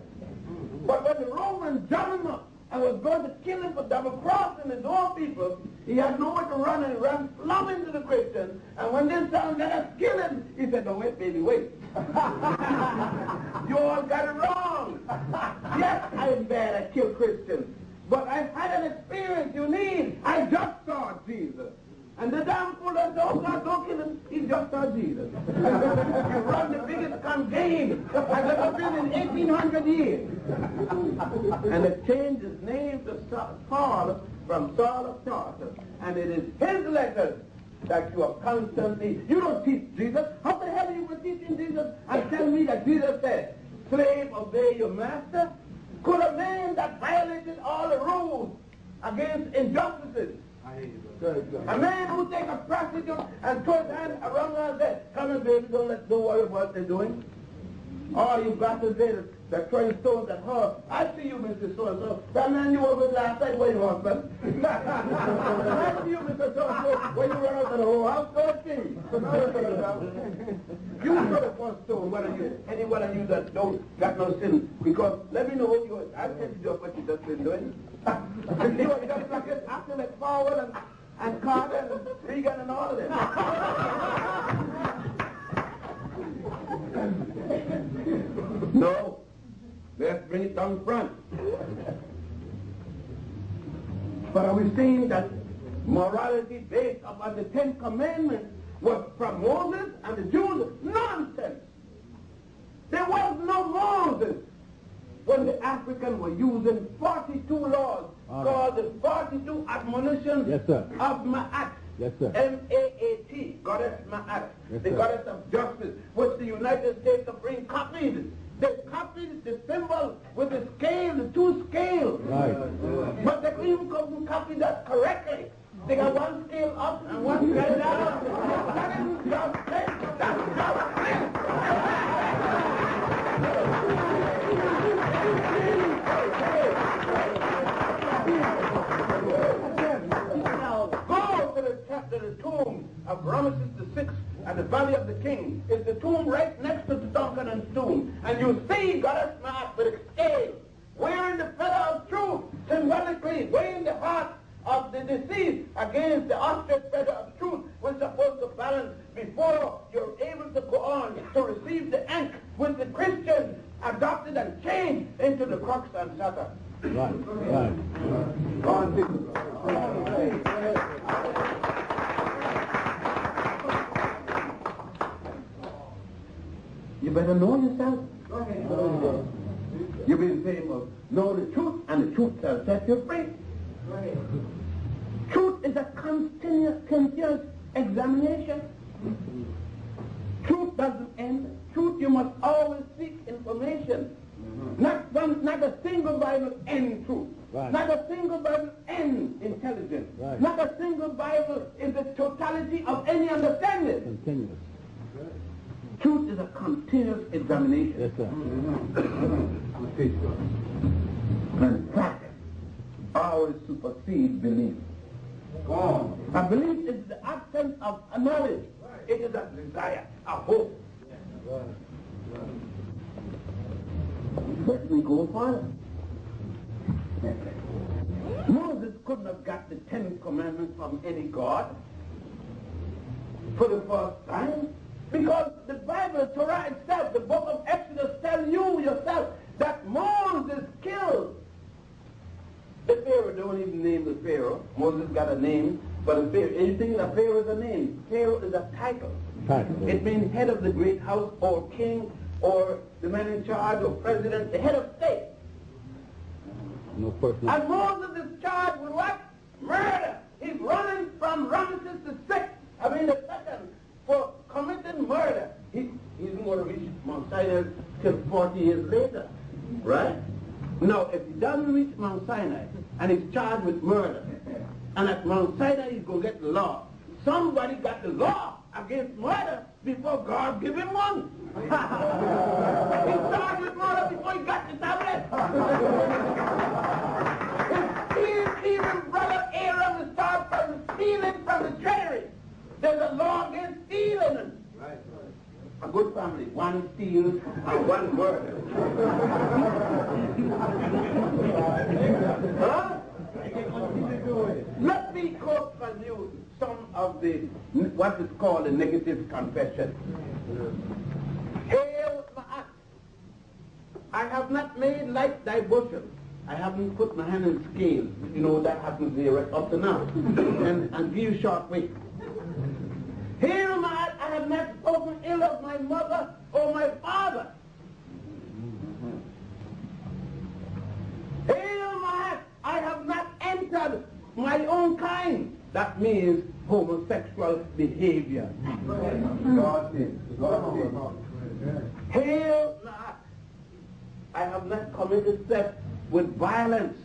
But when the Romans jumped him up and was going to kill him for double-crossing his own people, he had nowhere to run, and he ran plumb into the Christians. And when they said, let us kill him, he said, no, wait, baby, wait. You all got it wrong. Yes, I'm bad at kill Christians, but I've had an experience you need. I just saw Jesus. And the damn fool that don't kill him, he just saw Jesus. He run the biggest campaign I've ever been in 1,800 years. And they changed his name to Paul from Saul of Tarsus. And it is his letters that you are constantly, you don't teach Jesus. How the hell are you teaching Jesus and tell me that Jesus said, slave, obey your master? Could a man that violated all the rules against injustices, a man who takes a prostitute and throws his hand around her and says, come on baby, don't worry about what they're doing? Or you bastards there that throwing stones at her. I see you, Mr. So-and-so. That man you were with last night, where your husband? I see you, Mr. So-and-so, when you run out of the whole house, go see. You throw the first stone, any one of you that don't got no sin. Because let me know what you are. I'll tell you just what you just been doing. You are just like it, acting like Forward and Carter and Reagan and all of them. No, let's bring it down front. But are we saying that morality based upon the 10 Commandments was from Moses and the Jews? Nonsense! There was no Moses when the Africans were using 42 laws called the 42 admonitions of Ma'at. Yes, sir. M-A-A-T, Goddess Ma'at, the goddess of justice, which the United States Supreme copied. They copied the symbol with the scale, the 2 scales. Right. But they couldn't copy that correctly. They got 1 scale up and 1 scale down. That isn't justice. That's justice. To the tomb of Ramesses VI at the Valley of the King. Is the tomb right next to the Duncan's tomb. And you see Goddess Ma'at with a scale, wearing the feather of truth, symbolically weighing the heart of the deceased against the ostrich feather of truth, which is supposed to balance before you're able to go on to receive the ink which the Christians adopted and changed into the crux and Saturn. Right. You better know yourself. Go ahead. You've been saying, well, know the truth, and the truth shall set you free. Go ahead. Truth is a continuous examination. Truth doesn't end. Truth, you must always seek information. Not a single Bible end truth. Right. Not a single Bible end intelligence. Right. Not a single Bible is the totality of any understanding. Continuous. Truth is a continuous examination. Yes, sir. And fact always supersedes belief. A belief is the absence of a knowledge. It is a desire, a hope. Let me go further. Moses couldn't have got the 10 Commandments from any God for the first time, because the Bible, Torah itself, the book of Exodus, tells you yourself that Moses killed the Pharaoh. Don't even name the Pharaoh. Moses got a name, but a Pharaoh, anything a Pharaoh is a name. Pharaoh is a title. It means head of the great house, or king, or the man in charge, or president, the head of state. No person. And Moses is charged with what? Murder. He's running from Ramesses the second, for committing murder. He's going to reach Mount Sinai till 40 years later, right? Now, if he doesn't reach Mount Sinai and he's charged with murder, and at Mount Sinai he's going to get the law, somebody got the law against murder before God gave him one. He started with murder before he got the tablet. Even brother Aaron started from stealing from the treasury. There's a law against stealing. Right. A good family, one steals and one murder. Huh? Let me quote for you some of the, what is called a negative confession. Hail Ma'at, I have not made like thy bushel. I haven't put my hand in scale. You know that happens there right up to now. and give you short weight. Hail Ma'at, I have not spoken ill of my mother or my father. Hail Ma'at, I have not entered my own kind. That means homosexual behavior. God did. Hail not. I have not committed theft with violence.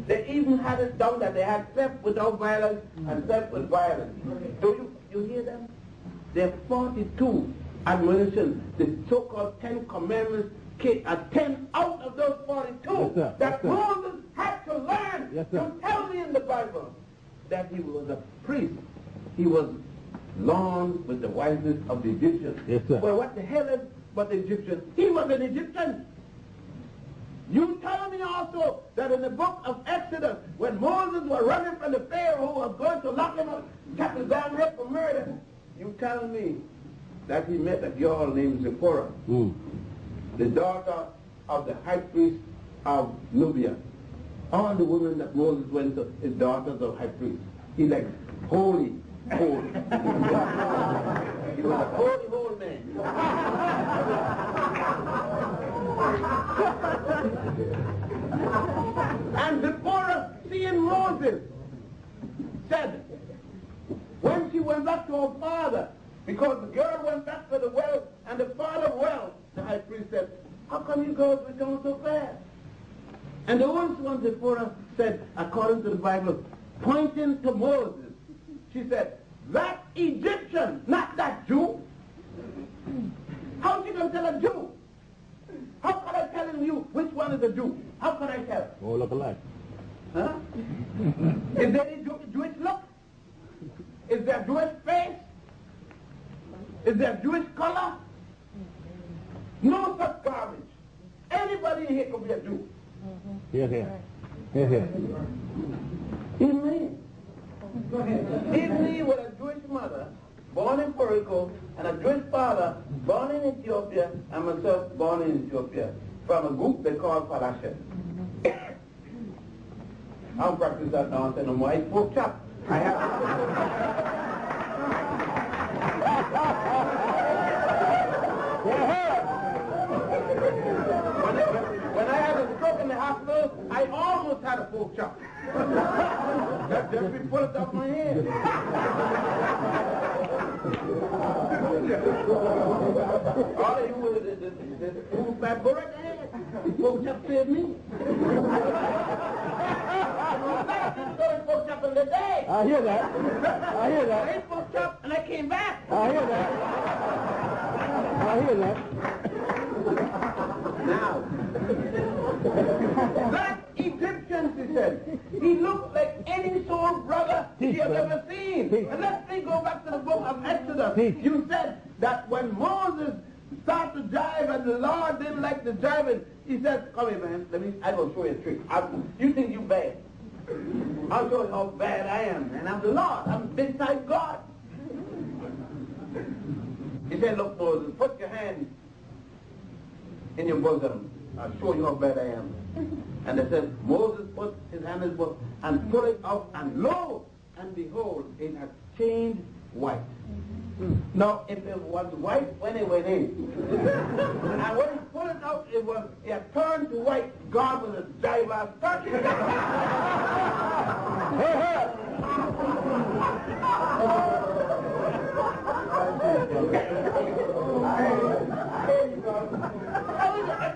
They even had it down that they had theft without violence and theft with violence. Do you hear them? There are 42 admonitions, the so-called 10 commandments, 10 out of those 42 that Moses had to learn to tell me in the Bible that he was a priest. He was born with the wiseness of the Egyptians. Yes, sir. Well, what the hell is but the Egyptian? He was an Egyptian. You tell me also that in the book of Exodus, when Moses was running from the Pharaoh who was going to lock him up, cut his damn head for murder, you tell me that he met a girl named Zipporah, the daughter of the high priest of Nubia. All the women that Moses went to is daughters of high priests. He like holy. He was a holy man. And Zipporah, seeing Moses, said, when she went back to her father, because the girl went back to the well, and the father well, the high priest said, how come you girls return so fast? And the only one Zipporah said, according to the Bible, pointing to Moses, she said, that Egyptian, not that Jew. How she going to tell a Jew? How could I tell you which one is a Jew? How could I tell? All look alike. Huh? Is there a Jewish look? Is there a Jewish face? Is there a Jewish color? No such garbage. Anybody here could be a Jew. Here. Even me. Even me with a Jewish mother, born in Puerto Rico, and a Jewish father, born in Ethiopia, and myself born in Ethiopia, from a group they call Palashe. I don't practice that nonsense no more. I spoke chop. I have. When I had a stroke in the hospital, I almost had a pork chop. That just be pulled it off my head. All of you with the food fat burger head. Pork chop saved me. Pork chop in the day. I hear that. I ate pork chop and I came back. I hear that. Now, that Egyptian, she said, he looked like any soul brother she has ever seen. And let me go back to the book of Exodus. You said that when Moses started to jive and the Lord didn't like the jiving, he said, come here, man, I will show you a trick. You think you bad. I'll show you how bad I am. And I'm the Lord. I'm big time God. He said, look, Moses, put your hand in your bosom. I'll show you how bad I am. And they said, Moses put his hand in his bosom and pulled it out, and lo, and behold, it had changed white. Now, if it was white when it went in, and when he pulled it out, it had turned to white. God was a diverse person.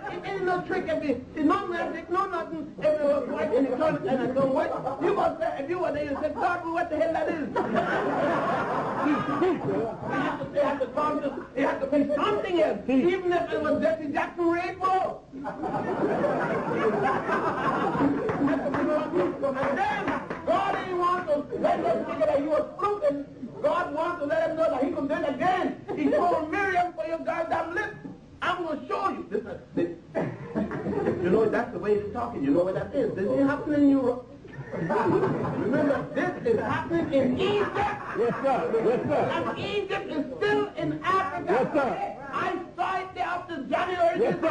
It ain't no trick. It's no magic, no nothing. If it was white and it turned and it turned white, you must say, if you were there, you said, God, what the hell that is? It had to be something else, even if it was Jesse Jackson Rainbow. And then, God didn't want to let them figure that he was fluking. God wanted to let him know that he could do it again. He told Miriam, for your goddamn lips, I'm going to show you. You know, that's the way he's talking. You know what that is. This ain't happening in Europe. Remember, this is happening in Egypt. Yes, sir. And Egypt is still in Africa. Yes, sir. I saw it there after January. Yes, sir.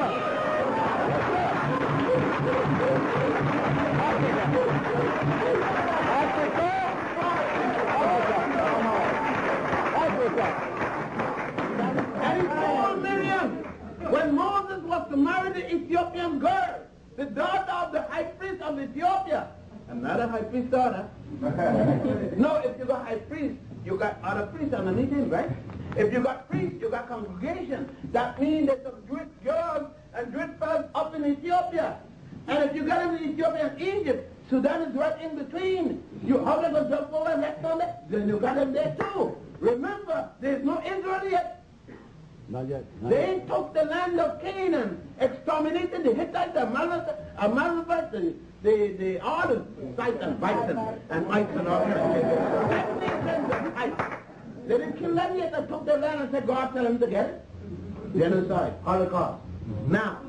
And he told Miriam, when Moses was to marry the Ethiopian girl, the daughter of the high priest of Ethiopia, another not high priest's daughter. No, if you got high priest, you got other priests underneath him, right? If you got priests, you got congregation. That means there's some Jewish girls and Jewish fellas up in Ethiopia. And if you got them in Ethiopia and Egypt, Sudan is right in between. You how they gonna jump over next on that? Then you got them there too. Remember, there's no Israel yet. Not yet. They took the land of Canaan, exterminated the Hittites, the Amalekites, the others, Sites and Bison and Mites and all that. That nations and Hites. They didn't kill them yet. They took their land and said, God tell them to get it. Genocide, Holocaust. Now.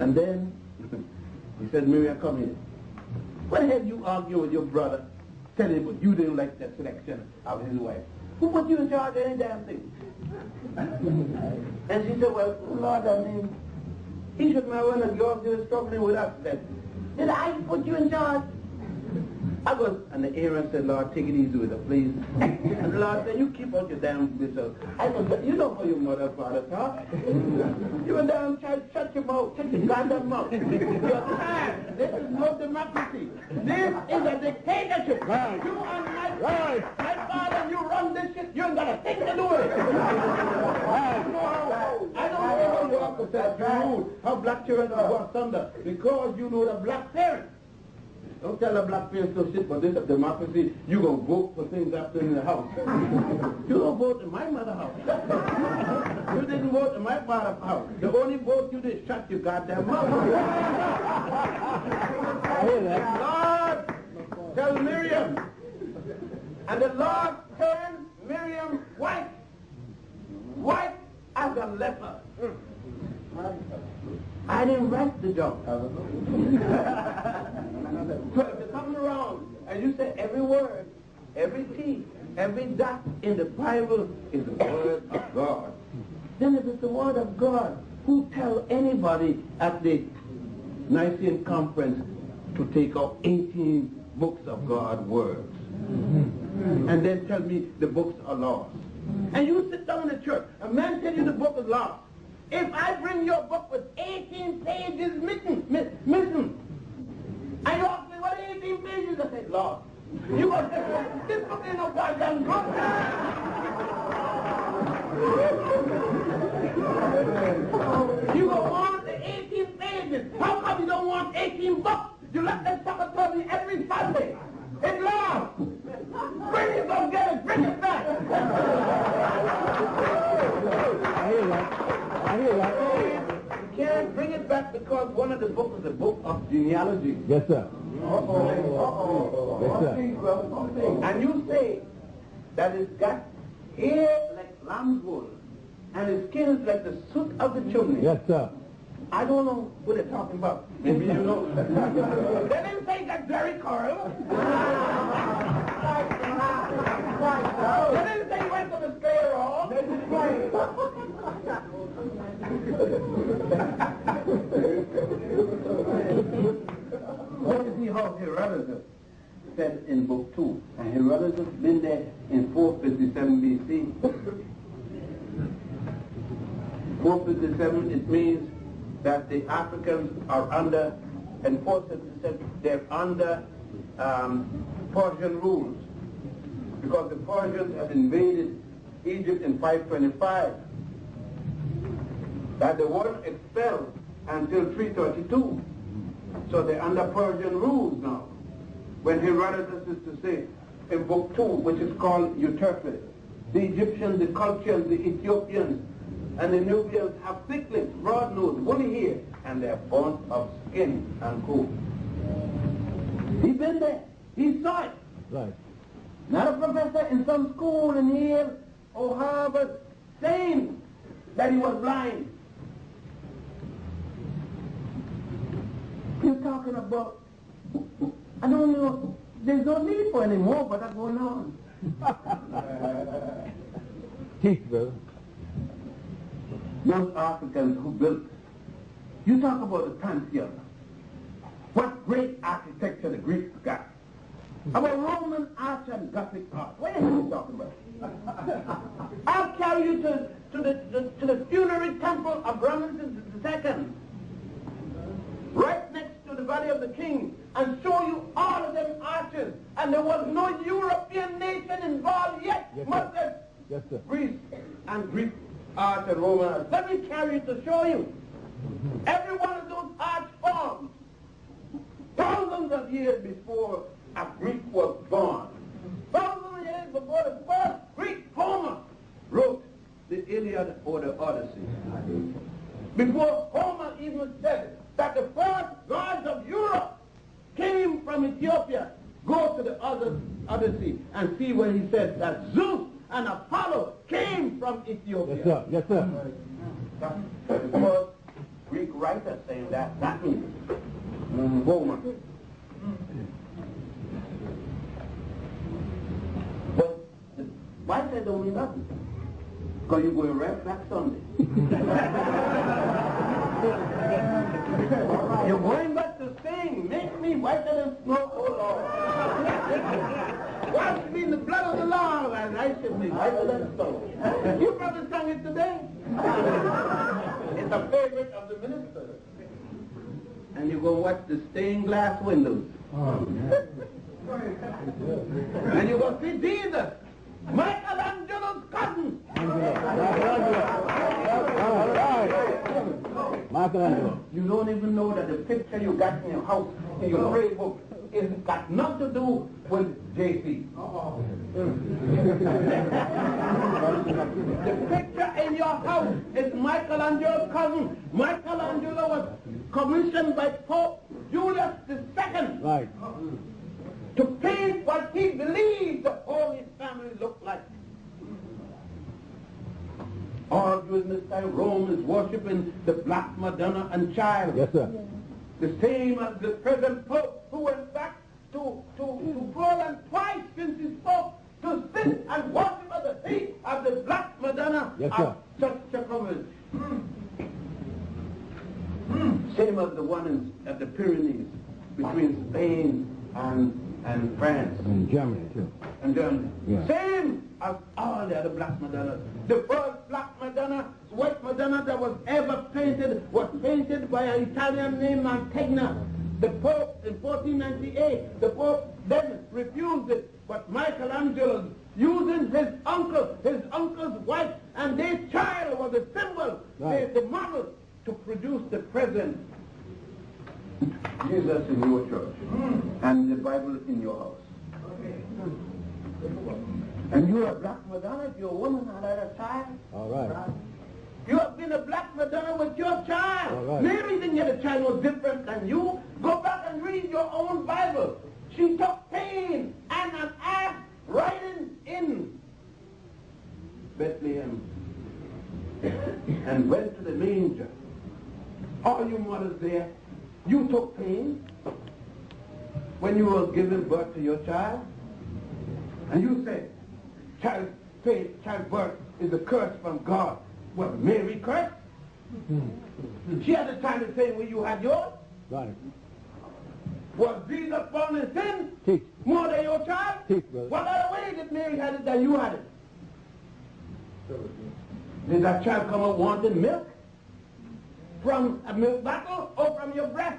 And then he said, Miriam, come here. When have you argued with your brother, telling him you didn't like the selection of his wife? Who put you in charge of any damn thing? And she said, well, Lord, I mean, he should know when the girls were struggling with us. Did I put you in charge? I was, and the Aaron said, Lord, take it easy with her, please. And the Lord said, you keep out your damn business. I said, you don't know your mother, father, talk. You went down and shut your mouth, shut your goddamn mouth. You're tired. This is no democracy. This is a dictatorship. Right. You and my father, and you run this shit, you ain't got a thing to do with it. I don't know how you have to say how black children are going asunder because you know the black parents. Don't tell a black parents no shit, but this is democracy. You gonna vote for things after in the house. You don't vote in my mother's house. You didn't vote in my father's house. The only vote you did, shut your goddamn mouth. I hear that. Lord, tell Miriam. And the Lord turned Miriam white. White as a leper. I didn't write the job. So if you come around and you say every word, every T, every dot in the Bible is the word of God, then if it's the word of God, who tell anybody at the Nicene Conference to take out 18 books of God's words? And then tell me the books are lost. And you sit down in the church, a man tell you the book is lost. If I bring your book with 18 pages missing, and you ask me what 18 pages, I say, lost. You go say, this book ain't no goddamn book. You go want the 18 pages. How come you don't want 18 books? You let that sucker tell me every Sunday. It's lost. Bring it, go get it, bring it back. I hear that. I hear that. You can't bring it back because one of the books is a book of genealogy. Yes, sir. Yes, sir. And you say that it's got hair like lamb's wool and its skin is like the soot of the chimney. Yes, sir. I don't know what they're talking about. Maybe you know. They didn't say that very Carl. They didn't say he went to the straight road. They didn't say. What you see how Herodotus said in book 2, and Herodotus been there in 457 BC. 457, it means that the Africans are under, in 457, they're under Persian rules, because the Persians had invaded Egypt in 525. That they weren't expelled until 332. So they're under Persian rules now. When Herodotus is to say in book 2, which is called Euterpe, the Egyptians, the Colchians, the Ethiopians, and the Nubians have thick lips, broad nose, woolly hair, and they're burnt of skin and coat. He's been there. He saw it. Right. Not a professor in some school in Yale or Harvard saying that he was blind. You're talking about, I don't know, there's no need for any more, but that's going on. Teach, brother. Those Africans who built, you talk about the Pantheon. What great architecture the Greeks got. About Roman arch and Gothic art. What are you talking about? I'll carry you to the funerary temple of Ramesses II. Right next to the Valley of the the king and show you all of them arches. And there was no European nation involved yet. Yes, Much sir. less Yes, sir. Greece and Greek art and Roman art. Let me carry it to show you. Every one of those arch forms, thousands of years before a Greek was born, thousands of years before the first Greek Homer wrote the Iliad or the Odyssey. Before Homer even said that the first gods of Europe came from Ethiopia, go to the Odyssey and see where he said that Zeus and Apollo came from Ethiopia. Yes, sir. Yes, sir. The first Greek writer saying that means Homer. But why say don't mean nothing? Because you're going right back Sunday. You're going back to sing, make me whiter than snow, oh Lord. Wash me in the blood of the Lord, and I shall be whiter than snow. You probably sang it today. It's a favorite of the minister. And you go watch the stained glass windows. And you go see Jesus, Michelangelo's cousin. Michelangelo. You don't even know that the picture you got in your house, in your prayer book, is got nothing to do with JC. The picture in your house is Michelangelo's cousin. Michelangelo was commissioned by Pope Julius II. Right. To paint what he believed the Holy Family looked like. All during this time, Rome is worshiping the Black Madonna and Child. Yes, sir. The same as the present Pope, who went back to Poland twice since he spoke, to sit and worship at the feet of the Black Madonna. Yes, sir. Such a comment. Same as the one at the Pyrenees, between Spain and France. And Germany, too. And Germany. Yeah. Same as all the other Black Madonnas. The first Black Madonna, white Madonna that was ever painted, was painted by an Italian named Mantegna. The Pope in 1498, the Pope then refused it, but Michelangelo, using his uncle's wife, and their child was a symbol, right. the model, to produce the present Jesus in your church, and the Bible in your house. And you are a Black Madonna if you're a woman and had a child. All right. You have been a Black Madonna with your child. All right. Mary didn't get a child was different than you. Go back and read your own Bible. She took pain and an ass riding in Bethlehem and went to the manger. All you mothers there, you took pain when you were giving birth to your child. And you said, childbirth is a curse from God. Was Mary cursed? She had the time to say when you had yours. Right. Was Jesus born in sin? Teach. More than your child? Teach, brother. What other way did Mary have it than you had it? Did that child come up wanting milk? From a milk bottle or from your breast?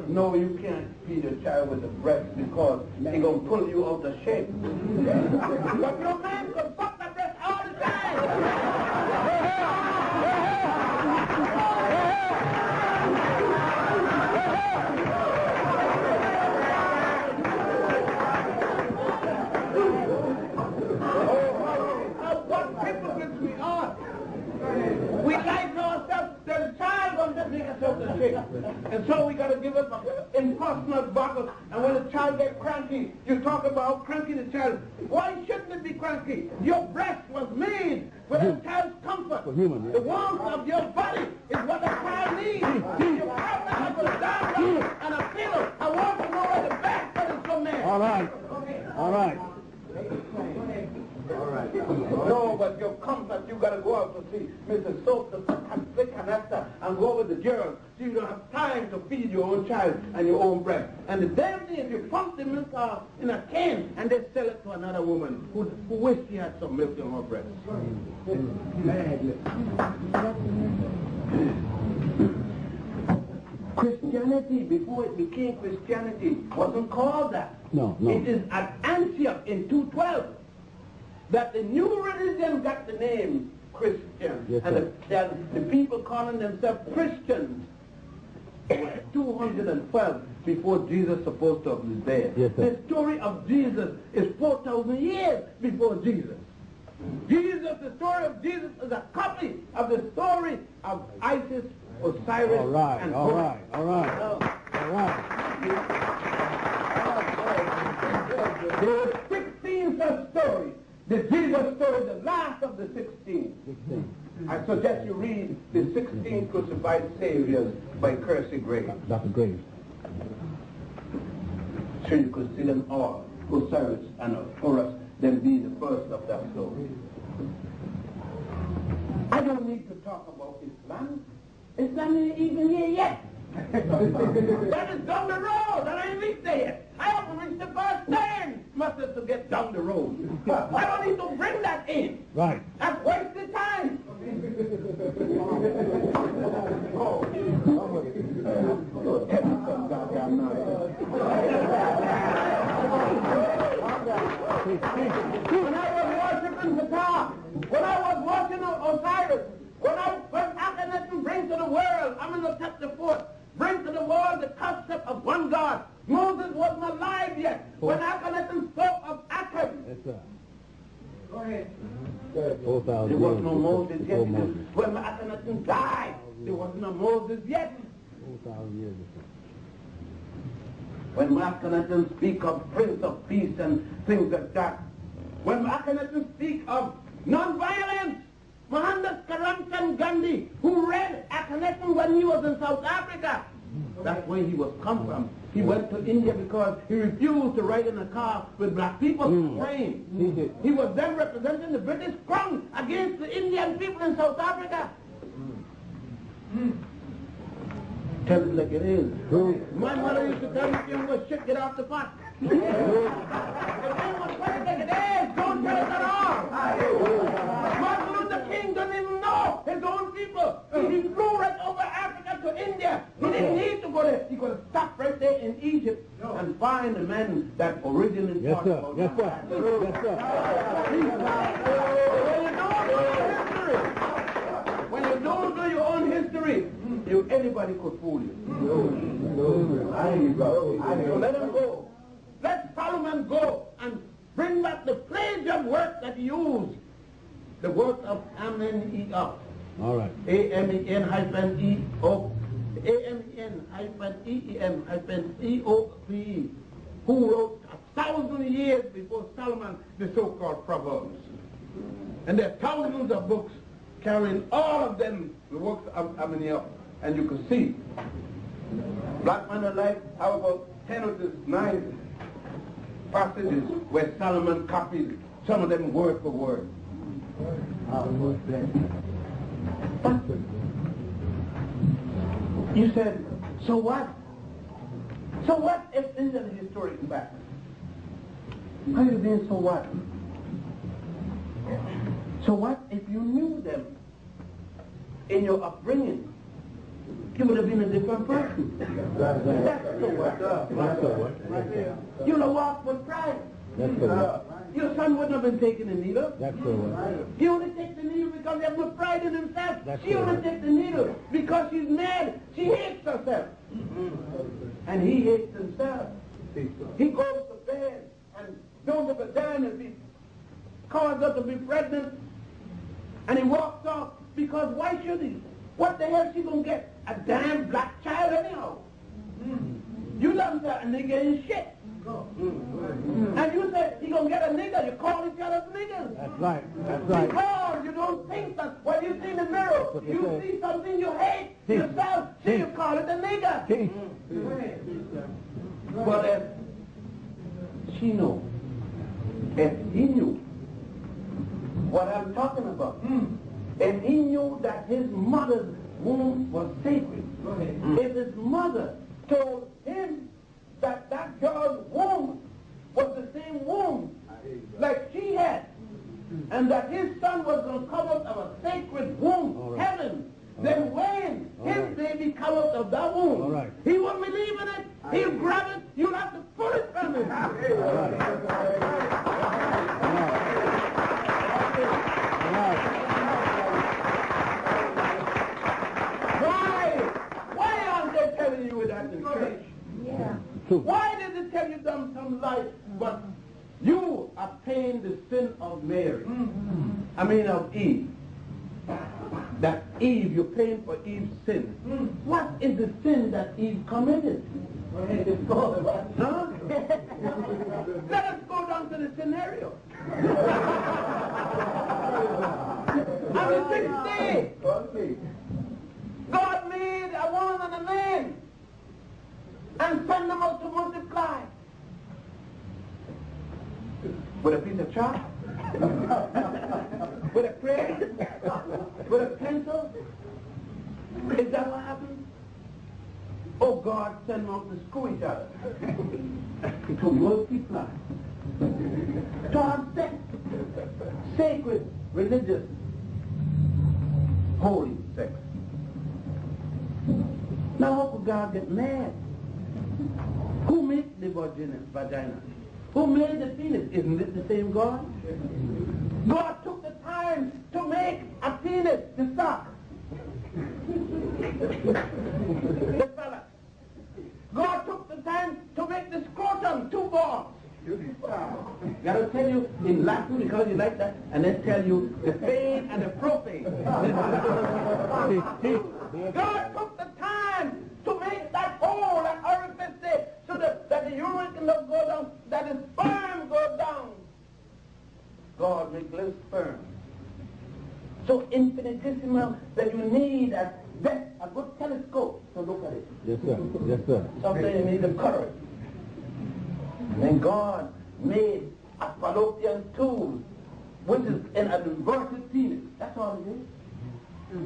No, you can't feed a child with a breast because they're going to pull you out of shape. But your man can fuck the breast all the time. What hypocrites we are. We like ourselves that the child going to make us out of shape. And so we got to give up impersonal bottle. And when the child gets cranky, you talk about how cranky the child. Why shouldn't it be cranky? Your breast was made for the child's comfort. For human, yeah. The warmth of your body is what the child needs. You probably have a down and a pillow. I want to know where the back is from there. All right. All right. All right. No, but your comfort, you got to go out to see Mrs. Soap, the flick canister, and go with the girls. So you don't have time to feed your own child and your own breast. And the damn thing is you pump the milk out in a can and they sell it to another woman who wish she had some milk in her breast. Christian Christianity, before it became Christianity, wasn't called that. No. It is at Antioch in 212 that the new religion got the name Christian. Yes, and the people calling themselves Christians were 212 before Jesus supposed to have been there. Yes, the story of Jesus is 4,000 years before Jesus. The story of Jesus is a copy of the story of Isis, Osiris, and Horus. All right. There were 16 such stories. The Jesus story is the last of the 16. I suggest you read the 16 Crucified Saviors by Kersey Graves. Dr. Graves. So you could see them all, Osiris and Horus, them being the first of that story. I don't need to talk about Islam. Islam ain't even here yet. That is down the road, and I ain't reached there yet. I haven't reached the first turn, must have to get down the road. I don't need to bring that in. Right. That's wasted time. When I was worshiping Ptah, when I was watching Osiris, when Akhenaten brings to the world, I'm in the chapter 4, bring to the world the concept of one God. Moses wasn't alive yet when Akhenaten spoke of Akhab. Yes, sir. Go ahead. 4,000 There was years no before Moses yet. Moses. When Akhenaten died, there was no Moses yet. 4,000 years before. When Akhenaten speak of Prince of Peace and things like that, when Akhenaten speak of non-violence, Mohandas Karamchand Gandhi, who read Akhenaten when he was in South Africa, that's where he was come from. He went to India because he refused to ride in a car with black people praying. He was then representing the British Crown against the Indian people in South Africa. Tell it like it is. My mother used to tell me, if you was shit, get off the pot. If you was tell it like it is, don't tell it at all. Martin Luther King doesn't even know his own people. He flew right over Africa to India. He didn't need to go there. He could have stopped right there in Egypt and find the men that originally talked about Yes, sir. When you don't do your own history, anybody could fool you. So let him go. Let Solomon go and bring back the plagiarism work that he used. The work of Amenemoth. All right. A-M-E-N-E-O. A-M-E-N-E-M-E-O-P-E, who wrote 1,000 years before Solomon the so-called Proverbs. And there are thousands of books carrying all of them, the works of Amenemoth. And you can see, Black Man Alive, how about 10 of the 9 passages where Solomon copied some of them word for word. You said, so what? So what if Indian historic fact? How you mean, so what? So what if you knew them in your upbringing? You would have been a different person. That's so what. You'd have walked with pride. That's so what. Your son wouldn't have been taking the needle. That's so what. He only takes the needle because he has no pride in himself. That's She only takes the needle because she's mad. She hates herself. And he hates himself. He goes to bed and don't have a dime if he causes her to be pregnant. And he walks off because why should he? What the hell she gonna get? A damn black child anyhow. You love her and nigga ain't shit. And you say he gonna get a nigga, you call each other niggas. That's right. That's right. Because you don't think that when you see in the mirror, you see something you hate yourself, so you call it a nigga. But if she knew, if he knew what I'm talking about, if he knew that his mother's womb was sacred, if his mother told him that that girl's womb was the same womb like she had, and that his son was going to come out of a sacred womb, heaven, then when his baby come out of that womb, he will Why aren't they telling you that in church? Yeah. Why did they tell you some life? But you are paying the sin of Mary. I mean of Eve. That Eve, you're paying for Eve's sin. What is the sin that Eve committed? Huh? Let us go down to the scenario. On the sixth day, God made a woman and a man and sent them out to multiply. With a piece of chalk? With a crayon? With a pencil? Is that what happened? Oh, God sent them out to school each other. To multiply. To have sex. Sacred, religious, holy sex. Now how could God get mad? Who made the vagina? Who made the penis? Isn't it the same God? God took the time to make a penis, the sock. The fella. God took the time to make the scrotum, two balls. Gotta tell you in Latin because you like that, and then tell you the pain and the profane. God took the time to make that hole, that orifice there, so that the urine cannot go down, that the sperm goes down. God made little sperm. So infinitesimal that you need a good telescope to look at it. Yes, sir. Yes, sir. Sometimes you need a current. And God made a fallopian tube, which is an inverted penis. That's all it is.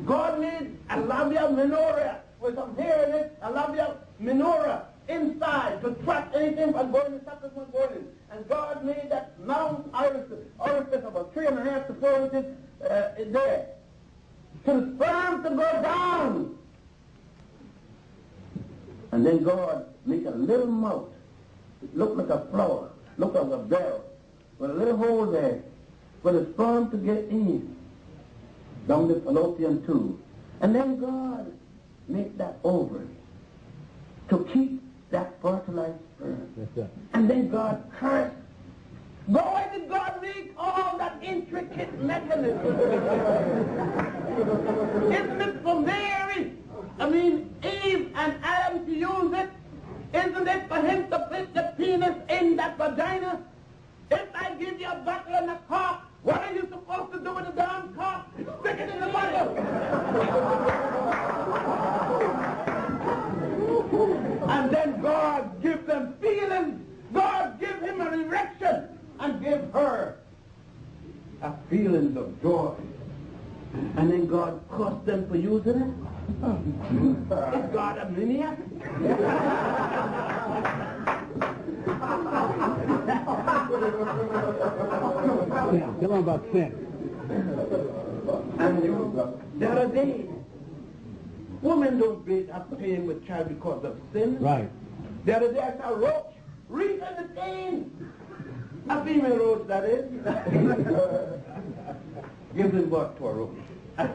God made a labia minora with some hair in it, a labia minora inside to trap anything from going in, suckers from going in. And God made that round orifice about 3.5 to 4 inches there. So the sperm to go down. And then God made a little mouth. It looked like a flower, looked like a bell, with a little hole there for the sperm to get in down the fallopian tube. And then God made that ovary to keep that fertilized sperm. Yes, sir. And then God cursed. Why did God make all that intricate mechanism? Isn't it for Mary? I mean, Eve and Adam to use it? Isn't it for him to put the penis in that vagina? If I give you a bottle and a cork, what are you supposed to do with the damn cork? Stick it in the bottle. And then God gives them feelings. God gives him an erection and give her a feelings of joy. And then God cursed them for using it. Is God a maniac? Tell them about sin. And the other day, women don't have pain with child because of sin. Right. The other day I saw a roach reaping the pain. A female roach, that is. Giving birth to a roach. I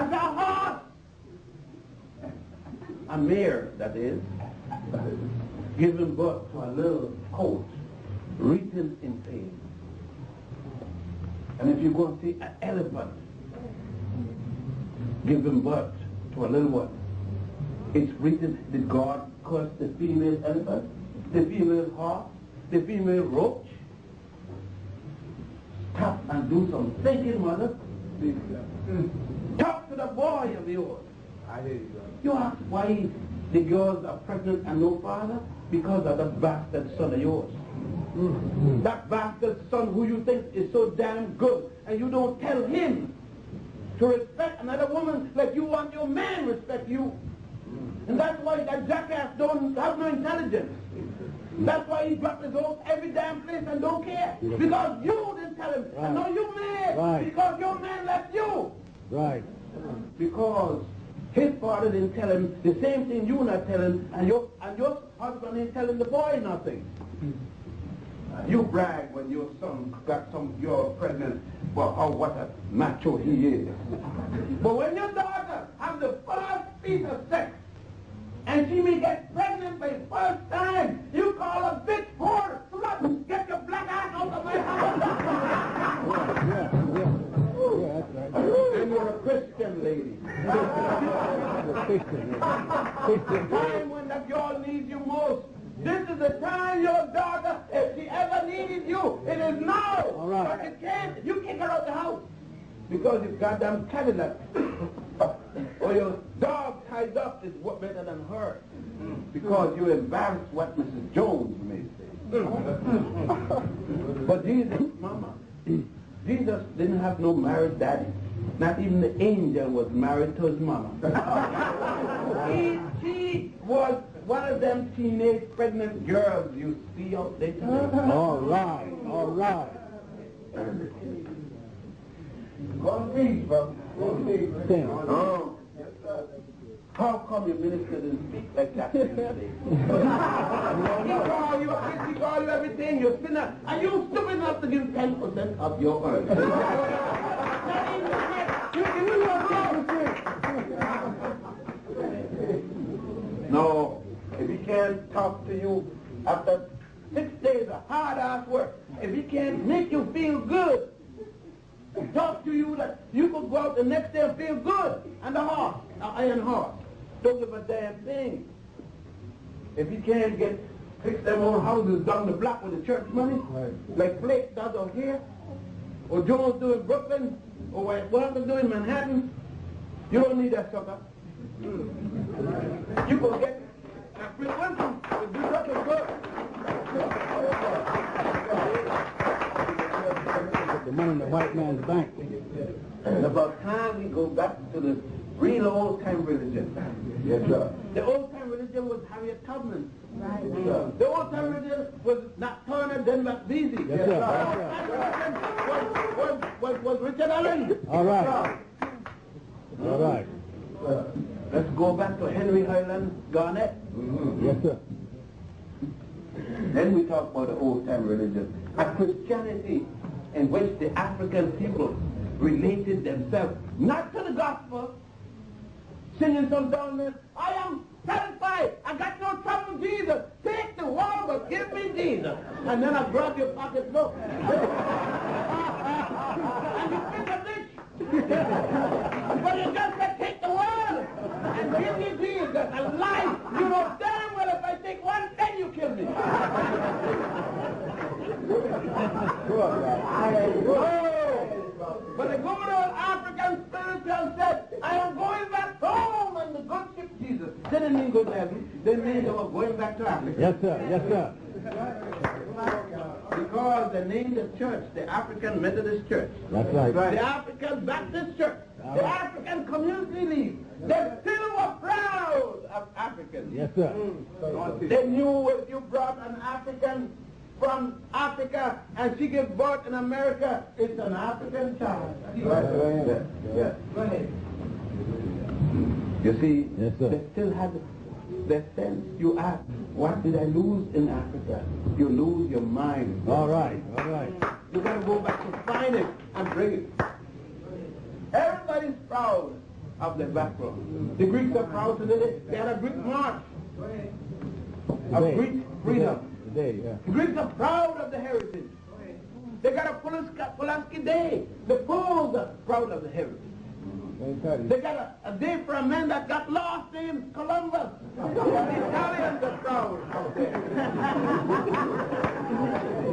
saw a horse. A mare, that is, giving birth to a little colt, reaping in pain. And if you go and see an elephant giving birth to a little one, it's written, did God curse the female elephant, the female horse, the female roach? Stop and do some thinking, mother. Talk to the boy of yours. I hear you. You ask why the girls are pregnant and no father? Because of the bastard son of yours. That bastard son who you think is so damn good, and you don't tell him to respect another woman like you want your man respect you. And that's why that jackass don't have no intelligence. That's why he dropped his oath every damn place and don't care. Because you didn't tell him. Right. And now you mad. Right. Because your man left you. Right. Because his father didn't tell him the same thing you not telling, and your husband ain't telling the boy nothing. You brag when your son you're pregnant, well, oh, what a macho he is. But when your daughter has the first piece of sex, and she may get pregnant for the first time, you call a bitch whore. Look, get your black ass out of my house. Yeah, that's right. And you're a Christian lady. Christian. The time when the girl needs you most. This is the time your daughter, if she ever needed you, it is now. All right. But you can't. You kick her out the house. Because you goddamn Cadillac. Or your dog tied up is what better than her. Because you embarrassed what Mrs. Jones may say. But Jesus, mama, Jesus didn't have no married daddy. Not even the angel was married to his mama. She was one of them teenage pregnant girls you see out there today. All right, all right. Go on, please, brother. Go on, please. Stand. Oh. How come your minister didn't speak like that today? He called you a bitch, he called you everything, you're a sinner. Are you stupid enough to give 10% of your earnings? No, if he can't talk to you after 6 days of hard-ass work, if he can't make you feel good, talk to you that you could go out the next day and feel good, and the horse, the iron horse, don't give a damn thing. If he can't fix them old houses down the block with the church money, like Blake does out here, or Jones do in Brooklyn, or what I'm doing in Manhattan, you don't need that sucker. You go get a free one to do something good. The money in the white man's bank. And about time we go back to the real old-time religion. Yes, sir. The old-time religion was Harriet Tubman. Right. Yes, sir. The old-time religion was not Turner, then McBeasy. Yes, sir. The old-time religion was Richard Allen. All right. All right. Let's go back to Henry Highland Garnett. Yes, sir. Then we talk about the old-time religion. A Christianity in which the African people related themselves, not to the gospel, singing some down there, I am satisfied, I got no trouble with Jesus, take the world but give me Jesus. And then I grab your pocket book. And you think of this. But you just said take the world and give me Jesus, a life. You know damn well if I take one, then you kill me. But the good old African spiritual said, I am going back home and the good ship Jesus. They didn't mean good heaven. They mean they were going back to Africa. Yes, sir. Yes, sir. Because they named the church the African Methodist Church. That's right. The African Baptist Church. The African Community League. They still were proud of Africans. Yes, sir. They knew if you brought an African from Africa and she gives birth in America, it's an African child. Right. Yes. Go ahead. You see, Yes, sir. they still have the sense. You ask, what did I lose in Africa? You lose your mind. All right. All right. You got to go back to find it and bring it. Everybody's proud of their background. The Greeks are proud today. They had a Greek march of Greek freedom. Today, yeah. The Greeks are proud of the heritage. They got a Pulaski Day. The Poles are proud of the heritage. They got a day for a man that got lost named Columbus. The Italians are proud out there.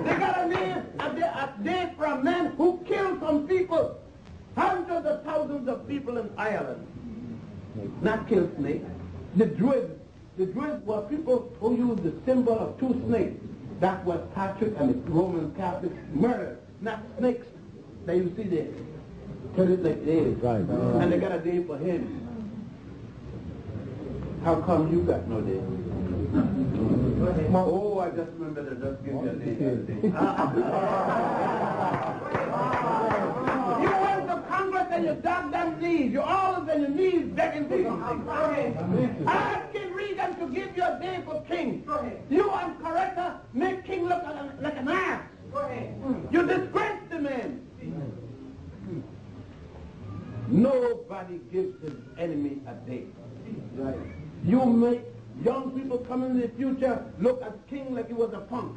They got a day for a man who killed some people. Hundreds of thousands of people in Ireland. Not killed snakes. The Druids were people who used the symbol of two snakes. That was Patrick and the Roman Catholics murdered, not snakes that you see there. Tell it like this. Right. And they got a day for him. How come you got no day? Oh, I just remember to just give you a day. You went to Congress and you dug them knees. You're always on your knees begging for something. Ask him, read African to give you a day for king. You and Coretta make king look like an ass. You disgrace the man. Nobody gives his enemy a day. You make young people come in the future look at king like he was a punk.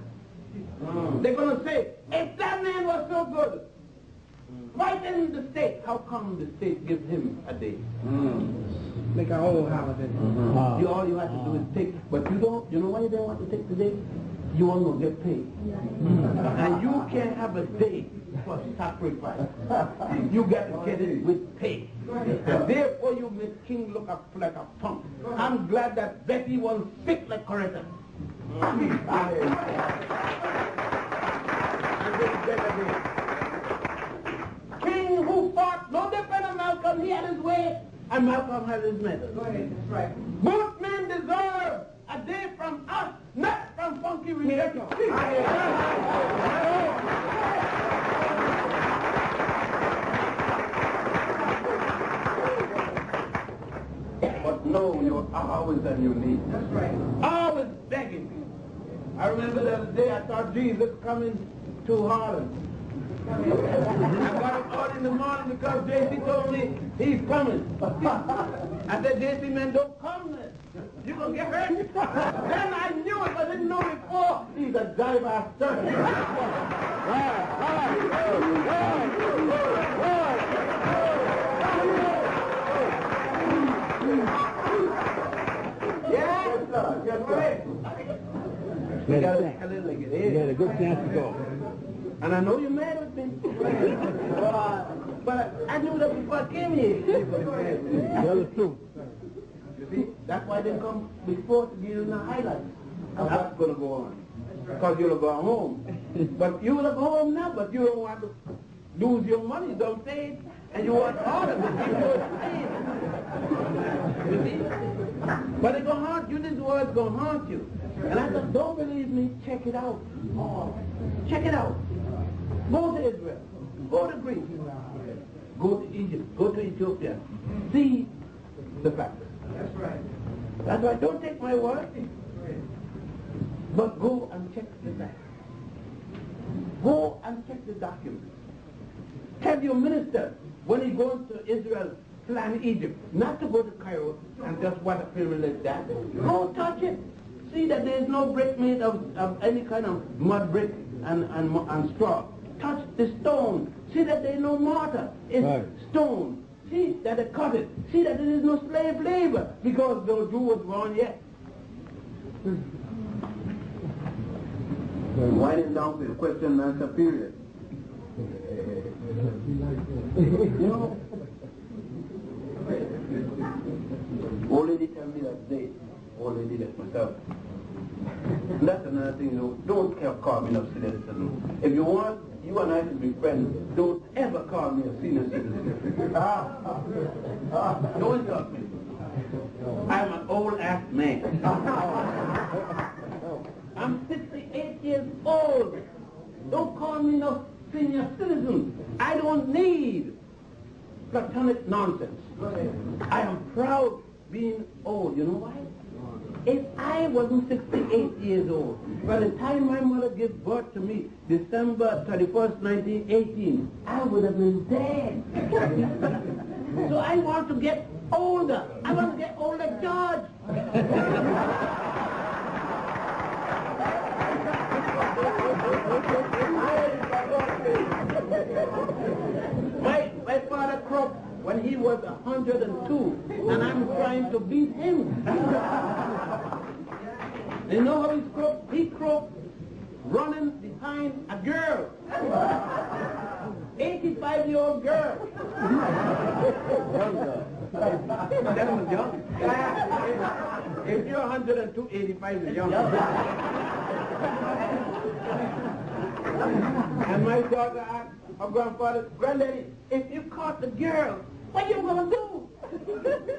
They're going to say, if that man was so good, why didn't the state? How come the state gives him a day? Make a whole holiday. All you have to do is take, but you don't, you know why you don't want to take the day? You want to get paid. And you can't have a day for sacrifice. You got to get it with pay. And therefore you make king look up like a punk. I'm glad that Betty was sick like Coretta. King who fought no different than Malcolm, he had his way, and Malcolm had his method. That's right. Both men deserve a day from us, not from funky religion. But no, you're always on your knees. That's right. Always begging. I remember the other day I thought Jesus coming to Harlem. I got up early in the morning because JC told me he's coming. I said, JC, man, don't come there. You're going to get hurt. Then I knew it, but I didn't know before. He's a dive You got to tell it like it is. You had a good chance to go. And I know you're mad with me. But I knew that before I came here. Tell the truth. You see, that's why they come before to give you the highlights. And that's going to go on. Because you'll go home. But you'll go home now, but you don't want to lose your money. Don't say it. And you want all of it. You see? But it's going to haunt you. This word's going to haunt you. And I said, don't believe me, check it out. Check it out. Go to Israel. Go to Greece. Go to Egypt. Go to Ethiopia. See the facts. That's right. That's why don't take my word. But go and check the facts. Go and check the documents. Tell your minister when he goes to Israel, plan Egypt, not to go to Cairo and just watch a pyramid like that. Go touch it. See that there is no brick made of any kind of mud brick and straw. Touch the stone. See that there is no mortar. It's stone. See that they cut it. See that there is no slave labor because the Jew was born yet. Winding down to the question and answer period. You know, old lady tell me that day, old lady left myself. And that's another thing, you know, don't call me no senior citizen. If you want you and I to be friends, don't ever call me a senior citizen. Don't insult me. I'm an old ass man. I'm 68 years old. Don't call me no senior citizen. I don't need platonic nonsense. I am proud being old. You know why? If I wasn't 68 years old, by the time my mother gave birth to me, December 31st, 1918, I would have been dead. So I want to get older. I want to get old like George. My father croaked when he was 102, and I'm trying to beat him. You know how he croaked? He croaked running behind a girl. 85-year-old girl. That was young. If you're 102, 85 is young. And my daughter asked her grandfather, "Granddaddy, if you caught the girl, what you gonna do?"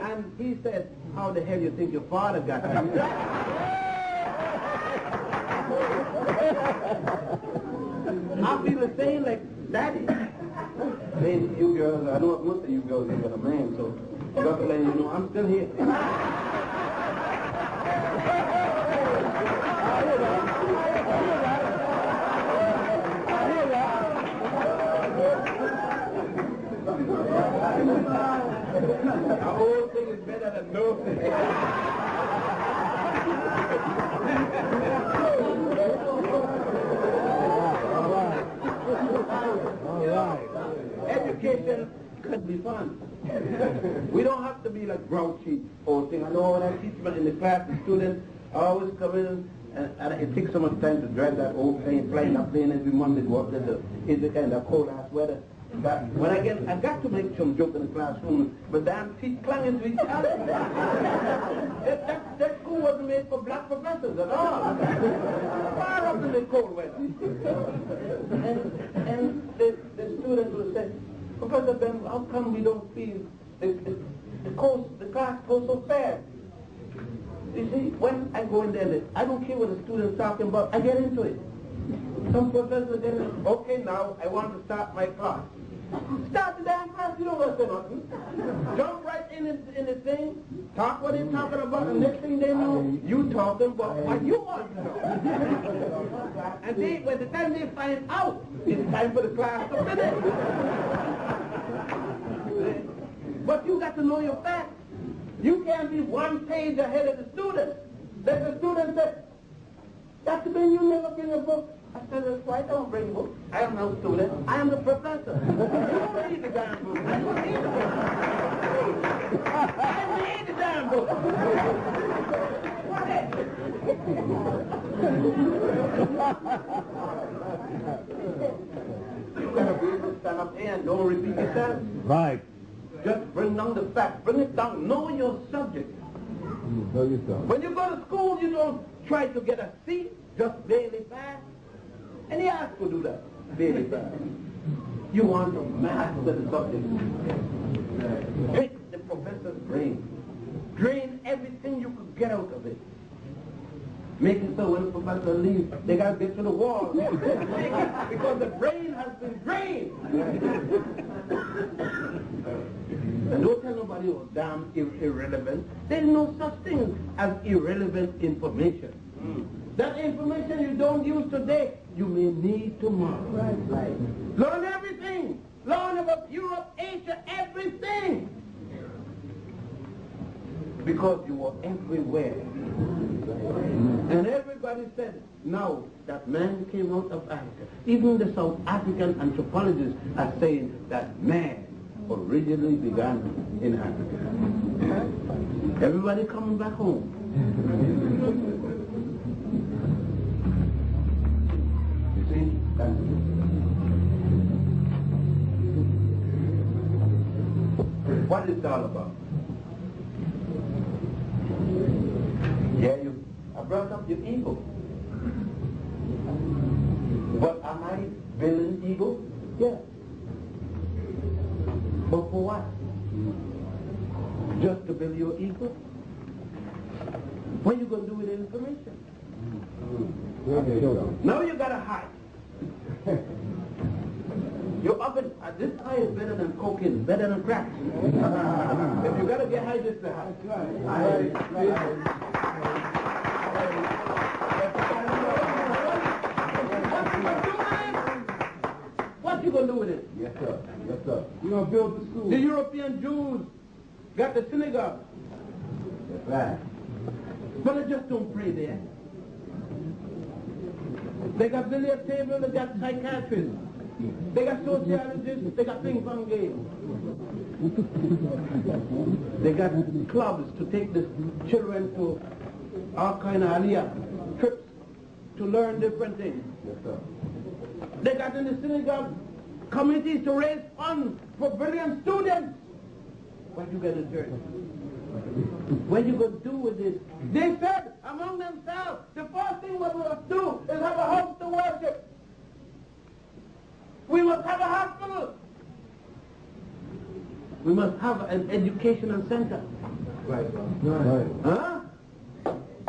And he said, "How the hell you think your father got her?" I feel the same like Daddy. Hey, you girls, I know most of you girls ain't got a man, so I got to let you know I'm still here. The whole thing is better than no thing. All right. Education could be fun. We don't have to be like grouchy or thing. I know when I teach in the class, the students always come in and it takes so much time to drag that old plane, flying up plane every Monday go up there in the kind of cold ass weather. But when I got to make some joke in the classroom, but damn teeth clung into each other. that school wasn't made for black professors at all. Far up in the cold weather. And the students would say, Professor Ben, how come we don't feel the class goes so fast? You see, when I go in there, I don't care what the student's talking about, I get into it. Some professors say, okay, now I want to start my class. Start the damn class, you don't want to say nothing. Jump right in the thing, talk what they're talking about, and next thing they know, you talking about what you want to know. And by the time they find out, it's time for the class to finish. But you got to know your facts. You can't be one page ahead of the student. Let the student say, Dr. Ben, you never bring a book. I said, that's why I don't bring books. I am no student. I am the professor. You don't read the damn book. I don't read the book. I read the damn book. You gotta be able to stand up here and don't repeat yourself. Right. Just bring down the facts. Bring it down. Know your subject. Know yourself. When you go to school, you don't try to get a C, just barely pass. And he has to do that, barely pass. You want to master the subject. Hit the professor's brain. Drain everything you could get out of it. Make it so when the professor leaves, they got to get to the wall. Because the brain has been drained. And don't tell nobody, oh, damn irrelevant. There's no such thing as irrelevant information. That information you don't use today, you may need tomorrow. Right. Learn everything. Learn about Europe, Asia, everything. Because you are everywhere. And everybody said, now that man came out of Africa. Even the South African anthropologists are saying that man originally began in Africa. Everybody coming back home. You see? What is it all about? Yeah, I brought up your ego. But am I building ego? Yeah. But for what? Just to build your ego? What are you going to do with the information? Now you got to hide. Your oven, this high is better than cocaine, better than crack. If you got to get high, just the high. What you going to do with it? Yes, sir. Yes, sir. You're going to build the school. The European Jews got the synagogue. That's right. But they just don't pray there. They got billiard tables, they got psychiatrists. They got sociologists, they got ping pong games. They got clubs to take the children to all kind of aliyah trips to learn different things. Yes, sir. They got in the synagogue committees to raise funds for brilliant students. What you going to do? What you going to do with this? They said among themselves, the first thing we must do is have a house to worship. We must have a hospital. We must have an educational center. Right. Huh?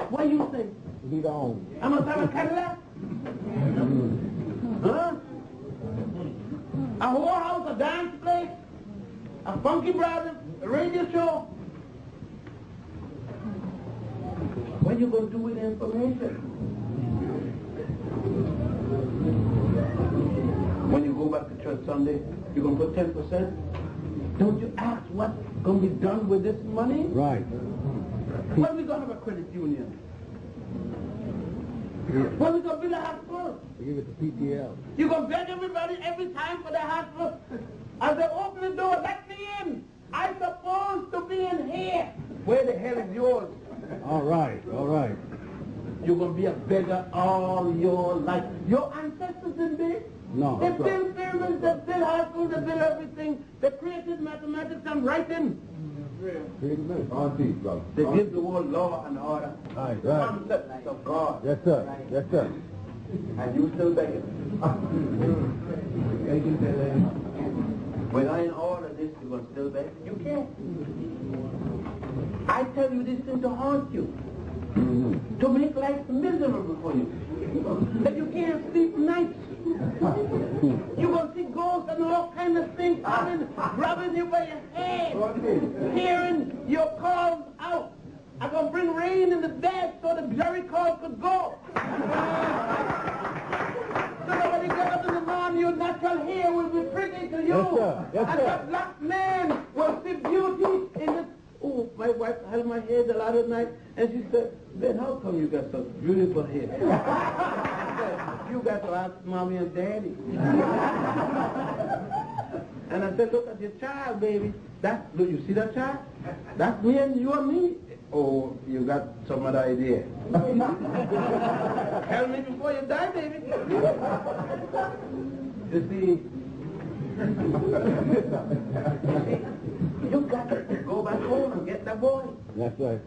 What do you think? Lead on. I must have a Cadillac? Huh? A whorehouse, a dance place, a funky brother, a radio show. What What are you going to do with the information? When you go back to church Sunday, you're going to put 10%? Don't you ask what's going to be done with this money? Right. When are we going to have a credit union? When are we going to build a hospital? We give it to PTL. You're going to beg everybody every time for the hospital? As they open the door, let me in. I'm supposed to be in here. Where the hell is yours? All right, all right. You're going to be a beggar all your life. Your ancestors didn't be? No. They built pyramids, they built hospitals, they built everything. They created mathematics and writing. Auntie, brother. They give the world law and order. Right, right. Concepts of God. Yes, sir. Yes, sir. And you still begging. When I in order this, you're going to still beg? You can't. I tell you this thing to haunt you. To make life miserable for you. That you can't sleep nights. You're going to see ghosts and all kinds of things coming, grabbing you by your head, hearing your calls out. I'm going to bring rain in the bed so the Jerry call could go. So that when you get up in the morning, your natural hair will be pretty to you. Yes, sir. Yes, and sir. that black man will see beauty in this. Oh, my wife held my head a lot of night, and she said, Ben, how come you got such beautiful hair? I said, you got to ask mommy and daddy. And I said, look at your child, baby. Do you see that child? That's me and you and me. Oh, you got some other idea. Tell me before you die, baby. You see, you got to go back home and get that boy. That's right.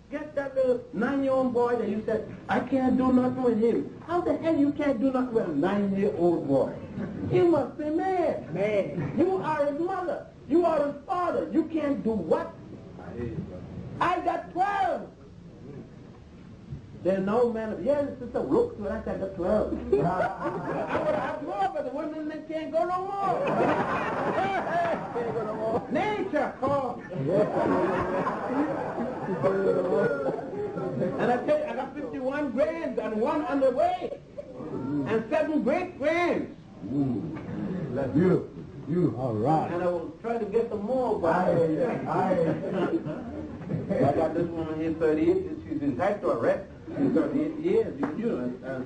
Get that little 9-year-old boy that you said, I can't do nothing with him. How the hell you can't do nothing with a 9-year-old boy? You must be mad. Man. You are his mother. You are his father. You can't do what? I got 12. There's no man. Yeah, sister, look to it. I said, I got 12. I would have more, but the women they can't go no more. Can't go no more. Nature calls. And I tell you, I got 51 grands and one on the way. And 7 great-grands. That's beautiful. Beautiful. All right. And I was trying to get some more, but I got this woman here 38. She's entitled to a rest in 38 years. You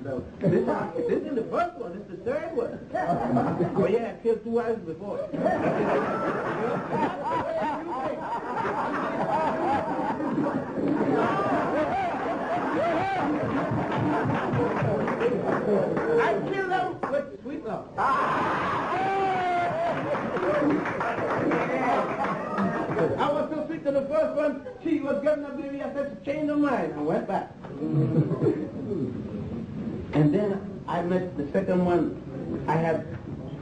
know, this isn't the first one. This is the third one. Oh yeah, I killed 2 wives before. I killed them with sweet love. I was so sweet to the first one, she was getting a baby, I said, she changed her mind. I went back. And then I met the second one. I had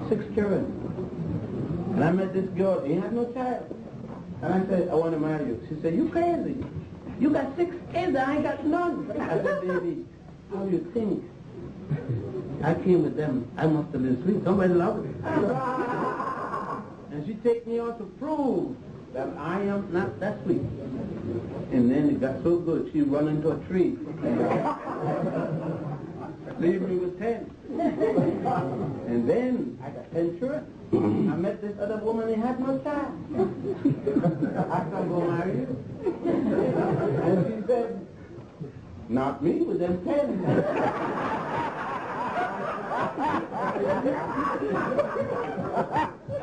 6 children. And I met this girl, he had no child. And I said, I want to marry you. She said, you crazy. You got 6 kids, I ain't got none. I said, baby, how do you think? I came with them. I must have been sweet. Somebody loved me. And she take me on to prove that I am not that sweet. And then it got so good, she run into a tree. Leave me with 10. And then I got 10 children. I met this other woman, he had no child. I said, I'm going to marry you. And she said, not me, with them 10.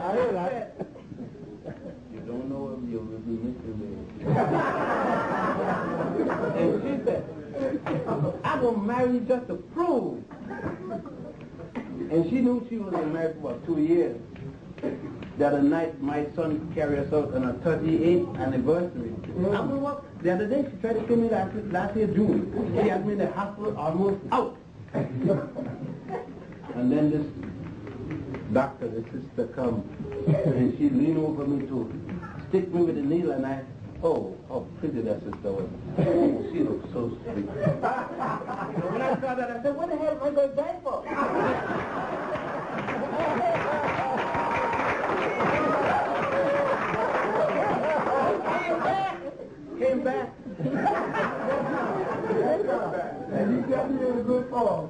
I hear that. You don't know if you'll be missing me. And she said, I'm going to marry you just to prove. And she knew she was married for about 2 years. The other night, my son carried us out on our 38th anniversary. The other day, she tried to kill me last year, June. She had me in the hospital almost out. And then this doctor, the sister, come, and she leaned over me to stick me with a needle, and I, oh, how pretty that sister was. Oh, she looked so sweet. When I saw that, I said, what the hell am I going to die for? Came back. No.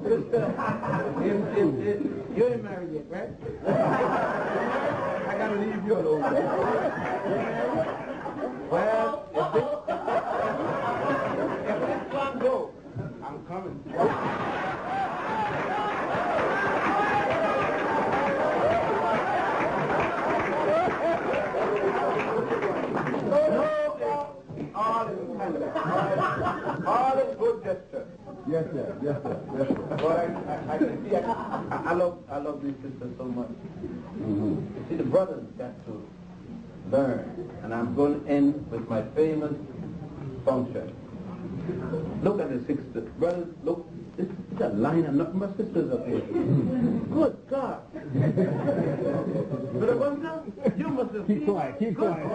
You ain't married yet, right? I gotta leave you alone. Well, if this one goes, I'm coming. All is good gesture. Yes, sir. Yes, sir. Yes, sir. Well, I can see, I love these sisters so much. Mm-hmm. You see, the brothers got to learn, and I'm going to end with my famous function. Look at the sisters. Brothers, look, it's a line of nothing but sisters up here. Good God. But Wanda, you must have Keep quiet, keep quiet.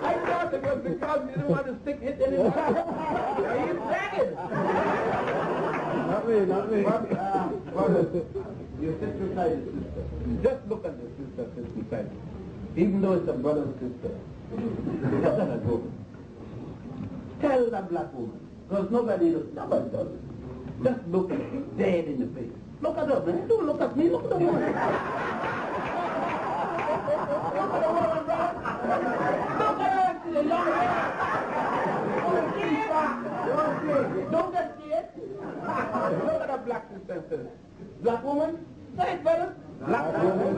I thought it was because you didn't want to stick hit anymore. Are you bragging? Not me. Brother, you sit beside the sister. Just look at the sister sits beside you. Even though it's a brother and sister. Just let her go. Tell that black woman. Because nobody does it. Just look at her dead in the face. Look at her, man. Don't look at me. Look at the woman. Look at the woman, brother. Look at her. She's a young girl. Don't get scared. Look at the black sister. Black woman. Say it, brother. Black woman.